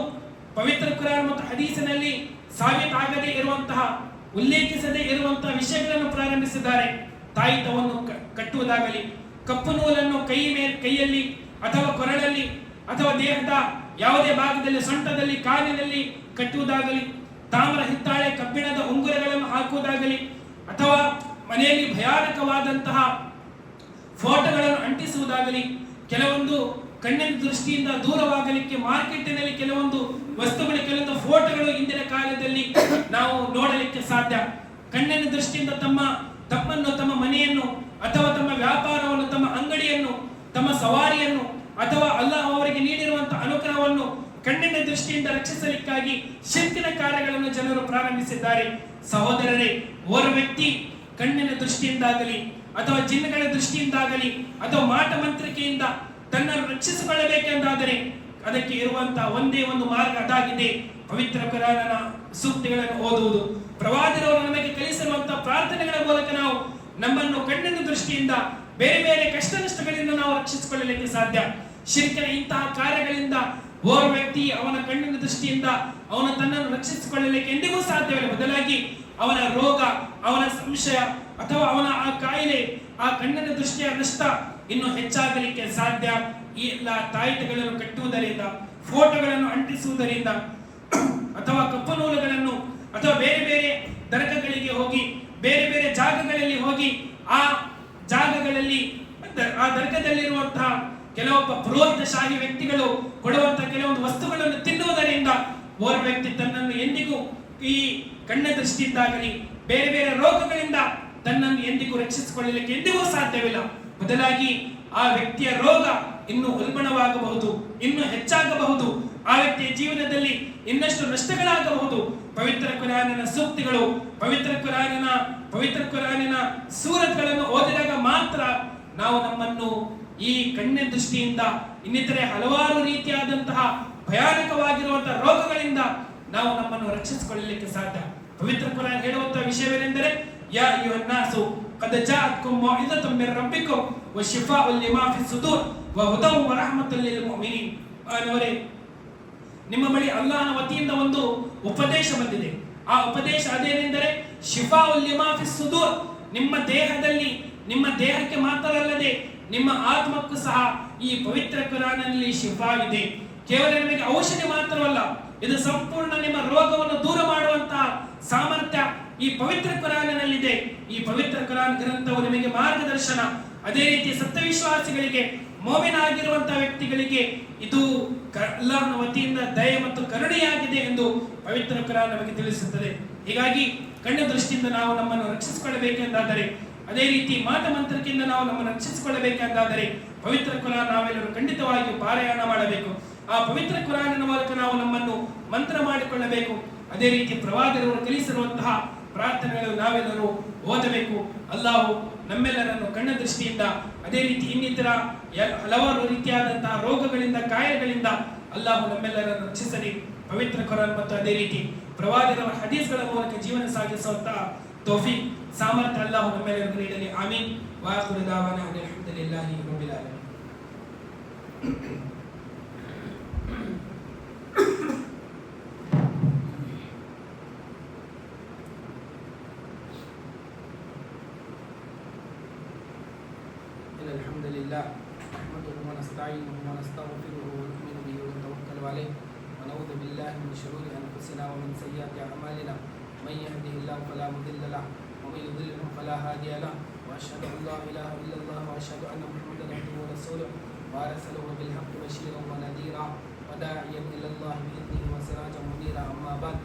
ಪವಿತ್ರ ಕುರಾನ್ ಮತ್ತು ಹದೀಸಿನಲ್ಲಿ ಸಾಬೀತಾಗದೇ ಇರುವಂತಹ, ಉಲ್ಲೇಖಿಸದೇ ಇರುವಂತಹ ವಿಷಯಗಳನ್ನು ಪ್ರಾರಂಭಿಸಿದ್ದಾರೆ. ತಾಯಿತವನ್ನು ಕಟ್ಟುವುದಾಗಲಿ, ಕಪ್ಪು ನೂಲನ್ನು ಕೈಯಲ್ಲಿ ಅಥವಾ ಕೊರಳಲ್ಲಿ ಅಥವಾ ದೇಹದ ಯಾವುದೇ ಭಾಗದಲ್ಲಿ, ಸೊಂಟದಲ್ಲಿ, ಕಾಲಿನಲ್ಲಿ ಕಟ್ಟುವುದಾಗಲಿ, ತಾಮ್ರ ಹಿತ್ತಾಳೆ ಕಬ್ಬಿಣದ ಉಂಗುರಗಳನ್ನು ಹಾಕುವುದಾಗಲಿ, ಅಥವಾ ಮನೆಯಲ್ಲಿ ಭಯಾನಕವಾದಂತಹ ಫೋಟೋಗಳನ್ನು ಅಂಟಿಸುವುದಾಗಲಿ, ಕೆಲವೊಂದು ಕಣ್ಣಿನ ದೃಷ್ಟಿಯಿಂದ ದೂರವಾಗಲಿಕ್ಕೆ ಮಾರ್ಕೆಟಿನಲ್ಲಿ ಕೆಲವೊಂದು ವಸ್ತುಗಳು, ಕೆಲವೊಂದು ಫೋಟೋಗಳು ಇಂದಿನ ಕಾಲದಲ್ಲಿ ನಾವು ನೋಡಲಿಕ್ಕೆ ಸಾಧ್ಯ. ಕಣ್ಣಿನ ದೃಷ್ಟಿಯಿಂದ ತಮ್ಮನ್ನು, ತಮ್ಮ ಮನೆಯನ್ನು ಅಥವಾ ತಮ್ಮ ವ್ಯಾಪಾರವನ್ನು, ತಮ್ಮ ಅಂಗಡಿಯನ್ನು, ತಮ್ಮ ಸವಾರಿಯನ್ನು ಅಥವಾ ಅಲ್ಲಾಹ್ ಅವರಿಗೆ ನೀಡಿರುವಂತಹ ಅನುಗ್ರಹವನ್ನು ಕಣ್ಣಿನ ದೃಷ್ಟಿಯಿಂದ ರಕ್ಷಿಸಲಿಕ್ಕಾಗಿ ಶಿರ್ಕಿನ ಕಾರ್ಯಗಳನ್ನು ಜನರು ಪ್ರಾರಂಭಿಸಿದ್ದಾರೆ. ಸಹೋದರರೇ, ಓರ್ವ ವ್ಯಕ್ತಿ ಕಣ್ಣಿನ ದೃಷ್ಟಿಯಿಂದಾಗಲಿ ಅಥವಾ ಜಿನ್ಗಳ ದೃಷ್ಟಿಯಿಂದಾಗಲಿ ಅಥವಾ ಮಾಟ ಮಂತ್ರಿಕೆಯಿಂದ ತನ್ನನ್ನು ರಕ್ಷಿಸಿಕೊಳ್ಳಬೇಕೆಂದಾದರೆ ಅದಕ್ಕೆ ಇರುವಂತಹ ಒಂದೇ ಒಂದು ಮಾರ್ಗ, ಅದಾಗಿದೆ ಪವಿತ್ರ ಕುರಾನಿನ ಸೂಕ್ತಿಗಳನ್ನು ಓದುವುದು. ಪ್ರವಾದಿಯವರು ನಮಗೆ ಕಲಿಸಿರುವಂತಹ ಪ್ರಾರ್ಥನೆಗಳ ಮೂಲಕ ನಾವು ನಮ್ಮನ್ನು ಕಣ್ಣಿನ ದೃಷ್ಟಿಯಿಂದ ಬೇರೆ ಬೇರೆ ಕಷ್ಟ ನಷ್ಟಗಳಿಂದ ನಾವು ರಕ್ಷಿಸಿಕೊಳ್ಳಲಿಕ್ಕೆ ಸಾಧ್ಯ. ಶಿರ್ಕಿನ ಇಂತಹ ಕಾರ್ಯಗಳಿಂದ ಓರ್ವ ವ್ಯಕ್ತಿ ಅವನ ಕಣ್ಣಿನ ದೃಷ್ಟಿಯಿಂದ ಅವನು ತನ್ನನ್ನು ರಕ್ಷಿಸಿಕೊಳ್ಳಲಿಕ್ಕೆ ಎಂದಿಗೂ ಸಾಧ್ಯವಿಲ್ಲ. ಬದಲಾಗಿ ಅವನ ರೋಗ, ಅವನ ಸಂಶಯ ಅಥವಾ ಅವನ ಆ ಕಾಯಿಲೆ, ಆ ಕಣ್ಣಿನ ದೃಷ್ಟಿಯ ನಷ್ಟ ಇನ್ನು ಹೆಚ್ಚಾಗಲಿಕ್ಕೆ ಸಾಧ್ಯ. ಈ ಎಲ್ಲ ತಾಯಿತಗಳನ್ನು ಕಟ್ಟುವುದರಿಂದ, ಫೋಟೋಗಳನ್ನು ಅಂಟಿಸುವುದರಿಂದ ಅಥವಾ ಕಪ್ಪು ನೂಲುಗಳನ್ನು ಅಥವಾ ಬೇರೆ ಬೇರೆ ದರ್ಗಗಳಿಗೆ ಹೋಗಿ, ಬೇರೆ ಬೇರೆ ಜಾಗಗಳಲ್ಲಿ ಹೋಗಿ ಆ ಜಾಗಗಳಲ್ಲಿ ಆ ದರ್ಗದಲ್ಲಿರುವಂತಹ ಕೆಲವೊಬ್ಬ ಪುರೋಹಿತಶಾಹಿ ವ್ಯಕ್ತಿಗಳು ಕೊಡುವಂತಹ ಕೆಲವೊಂದು ವಸ್ತುಗಳನ್ನು ತಿನ್ನುವುದರಿಂದ ಓರ್ವ ವ್ಯಕ್ತಿ ತನ್ನನ್ನು ಎಂದಿಗೂ ಈ ಕಣ್ಣ ದೃಷ್ಟಿಯಿಂದಾಗಲಿ ಬೇರೆ ಬೇರೆ ರೋಗಗಳಿಂದ ತನ್ನನ್ನು ಎಂದಿಗೂ ರಕ್ಷಿಸಿಕೊಳ್ಳಲಿಕ್ಕೆ ಎಂದಿಗೂ ಸಾಧ್ಯವಿಲ್ಲ. ಬದಲಾಗಿ ಆ ವ್ಯಕ್ತಿಯ ರೋಗ ಇನ್ನು ಉಲ್ಬಣವಾಗಬಹುದು, ಇನ್ನು ಹೆಚ್ಚಾಗಬಹುದು, ಆ ವ್ಯಕ್ತಿಯ ಜೀವನದಲ್ಲಿ ಇನ್ನಷ್ಟು ನಷ್ಟಗಳಾಗಬಹುದು. ಪವಿತ್ರ ಕುರಾನಿನ ಸೂಕ್ತಿಗಳು, ಪವಿತ್ರ ಕುರಾನಿನ ಸೂರತ್ಗಳನ್ನು ಓದಿದಾಗ ಮಾತ್ರ ನಾವು ನಮ್ಮನ್ನು ಈ ಕಣ್ಣಿನ ದೃಷ್ಟಿಯಿಂದ ಇನ್ನಿತರೆ ಹಲವಾರು ರೀತಿಯಾದಂತಹ ಭಯಾನಕವಾಗಿರುವಂತಹ ರೋಗಗಳಿಂದ ನಾವು ನಮ್ಮನ್ನು ರಕ್ಷಿಸಿಕೊಳ್ಳಲಿಕ್ಕೆ ಸಾಧ್ಯ. ಪವಿತ್ರ ಕುರಾನ್ ಹೇಳುವಂತಹ ವಿಷಯವೇನೆಂದರೆ, ಯಾ ಅಯ್ಯುಹನ್ನಾಸು قد جاءتكم موعظة من ربكم وشفاء لما في الصدور وهدى ورحمة للمؤمنين. ಅವರೇ, ನಿಮ್ಮ ಬಳಿ ಅಲ್ಲಾಹನ ವತಿಯಿಂದ ಒಂದು ಉಪದೇಶ ಬಂದಿದೆ. ಆ ಉಪದೇಶ ಅದೇನೆಂದರೆ ಶಿಫಾಉಲ್ ಲಿಮಾ ಫಿ ಸುದೂರ್. ನಿಮ್ಮ ದೇಹದಲ್ಲಿ, ನಿಮ್ಮ ದೇಹಕ್ಕೆ ಮಾತ್ರ ಅಲ್ಲದೆ ನಿಮ್ಮ ಆತ್ಮಕ್ಕೂ ಸಹ ಈ ಪವಿತ್ರ ಕುರಾನಿನಲ್ಲಿ ಶಿಫಾ ಇದೆ. ಕೇವಲ ನಿಮಗೆ ಔಷಧಿ ಮಾತ್ರವಲ್ಲ, ಇದು ಸಂಪೂರ್ಣ ನಿಮ್ಮ ರೋಗವನ್ನು ದೂರ ಮಾಡುವಂತಹ ಸಾಮರ್ಥ್ಯ ಈ ಪವಿತ್ರ ಕುರಾನಿನಲ್ಲಿದೆ. ಈ ಪವಿತ್ರ ಕುರಾನ್ ಗ್ರಂಥವು ನಿಮಗೆ ಮಾರ್ಗದರ್ಶನ. ಅದೇ ರೀತಿ ಸತ್ಯವಿಶ್ವಾಸಿಗಳಿಗೆ, ಮೋಮಿನ ಆಗಿರುವಂತಹ ವ್ಯಕ್ತಿಗಳಿಗೆ ಇದು ಅಲ್ಲಾಹನ ವತಿಯಿಂದ ದಯೆ ಮತ್ತು ಕರುಣೆಯಾಗಿದೆ ಎಂದು ಪವಿತ್ರ ಕುರಾನ್ ನಮಗೆ ತಿಳಿಸುತ್ತದೆ. ಹೀಗಾಗಿ ಕಣ್ಣು ದೃಷ್ಟಿಯಿಂದ ನಾವು ನಮ್ಮನ್ನು ರಕ್ಷಿಸಿಕೊಳ್ಳಬೇಕೆಂದಾದರೆ, ಅದೇ ರೀತಿ ಮಾಟಮಂತ್ರಕ್ಕಿಂತ ನಾವು ನಮ್ಮನ್ನು ರಕ್ಷಿಸಿಕೊಳ್ಳಬೇಕೆಂದಾದರೆ ಪವಿತ್ರ ಕುರಾನ್ ನಾವೆಲ್ಲರೂ ಖಂಡಿತವಾಗಿಯೂ ಪಾರಾಯಣ ಮಾಡಬೇಕು. ಆ ಪವಿತ್ರ ಕುರಾನಿನ ಮೂಲಕ ನಾವು ನಮ್ಮನ್ನು ಮಂತ್ರ ಮಾಡಿಕೊಳ್ಳಬೇಕು. ಅದೇ ರೀತಿ ಪ್ರವಾದಿಗಳು ಕಲಿಸಿರುವಂತಹ ಪ್ರಾರ್ಥನೆಗಳು ನಾವೆಲ್ಲರೂ ಓದಬೇಕು. ಅಲ್ಲಾಹು ನಮ್ಮೆಲ್ಲರನ್ನು ಕಣ್ಣ ದೃಷ್ಟಿಯಿಂದ, ಅದೇ ರೀತಿ ಇನ್ನಿತರ ಹಲವಾರು ರೀತಿಯಾದಂತಹ ರೋಗಗಳಿಂದ, ಕಾಯಿಲೆಗಳಿಂದ ಅಲ್ಲಾಹು ನಮ್ಮೆಲ್ಲರನ್ನು ರಕ್ಷಿಸಲಿ. ಪವಿತ್ರ ಕುರಾನ್ ಮತ್ತು ಅದೇ ರೀತಿ ಪ್ರವಾದಿಗಳ ಹದೀಸ್ಗಳ ಮೂಲಕ ಜೀವನ ಸಾಗಿಸುವಂತಹ ತೌಫೀಕ್, ಸಾಮರ್ಥ್ಯ ಅಲ್ಲಾಹು ನಮ್ಮೆಲ್ಲರಿಗೂ ನೀಡಲಿ. ಆಮೀನ್. ವಾಖಿರು ದಾವಾನಾ ಅಲ್ಹಮ್ದುಲಿಲ್ಲಾಹಿ ರಬ್ಬಿಲ್ ಆಲಮೀನ್. الحمد لله نحمده ونستعينه ونستغفره ونؤمن به ونتوكل عليه ونعوذ بالله من شرور انفسنا ومن سيئات اعمالنا من يهده الله فلا مضل له ومن يضلل فلا هادي له واشهد ان لا اله الا الله واشهد ان محمدا عبده ورسوله وارسله بالحق بشيرا ونذيرا وداعيا الى الله باذنه وسراجا منيرا. اما بعد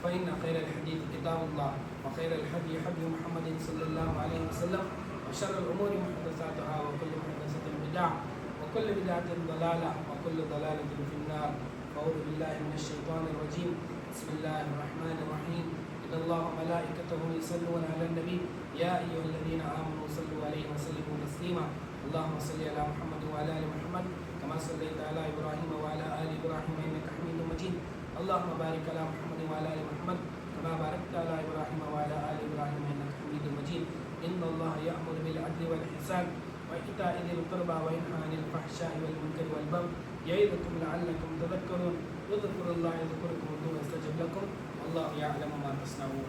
فان خير الحديث كتاب الله وخير الهدي هدي محمد صلى الله عليه وسلم وشر الأمور محدثاتها وكل محدثة بدعة وكل بدعة ضلالة وكل ضلالة في النار. أعوذ بالله من الشيطان الرجيم. بسم الله الرحمن الرحيم. إن الله وملائكته يصلون على النبي يا أيها الذين آمنوا صلوا عليه وسلموا تسليما. اللهم صل على محمد وعلى آل محمد كما صليت على إبراهيم وعلى آل إبراهيم إنك حميد مجيد. اللهم بارك على محمد وعلى آل محمد كما باركت على إبراهيم وعلى آل إبراهيم إنك حميد مجيد. إن الله يأمر بالعدل والإحسان وإيتاء ذي القربى وينهى عن الفحشاء والمنكر والبغي يعظكم لعلكم تذكرون. اذكروا الله يذكركم وادعوه يستجب لكم والله يعلم ما تصنعون.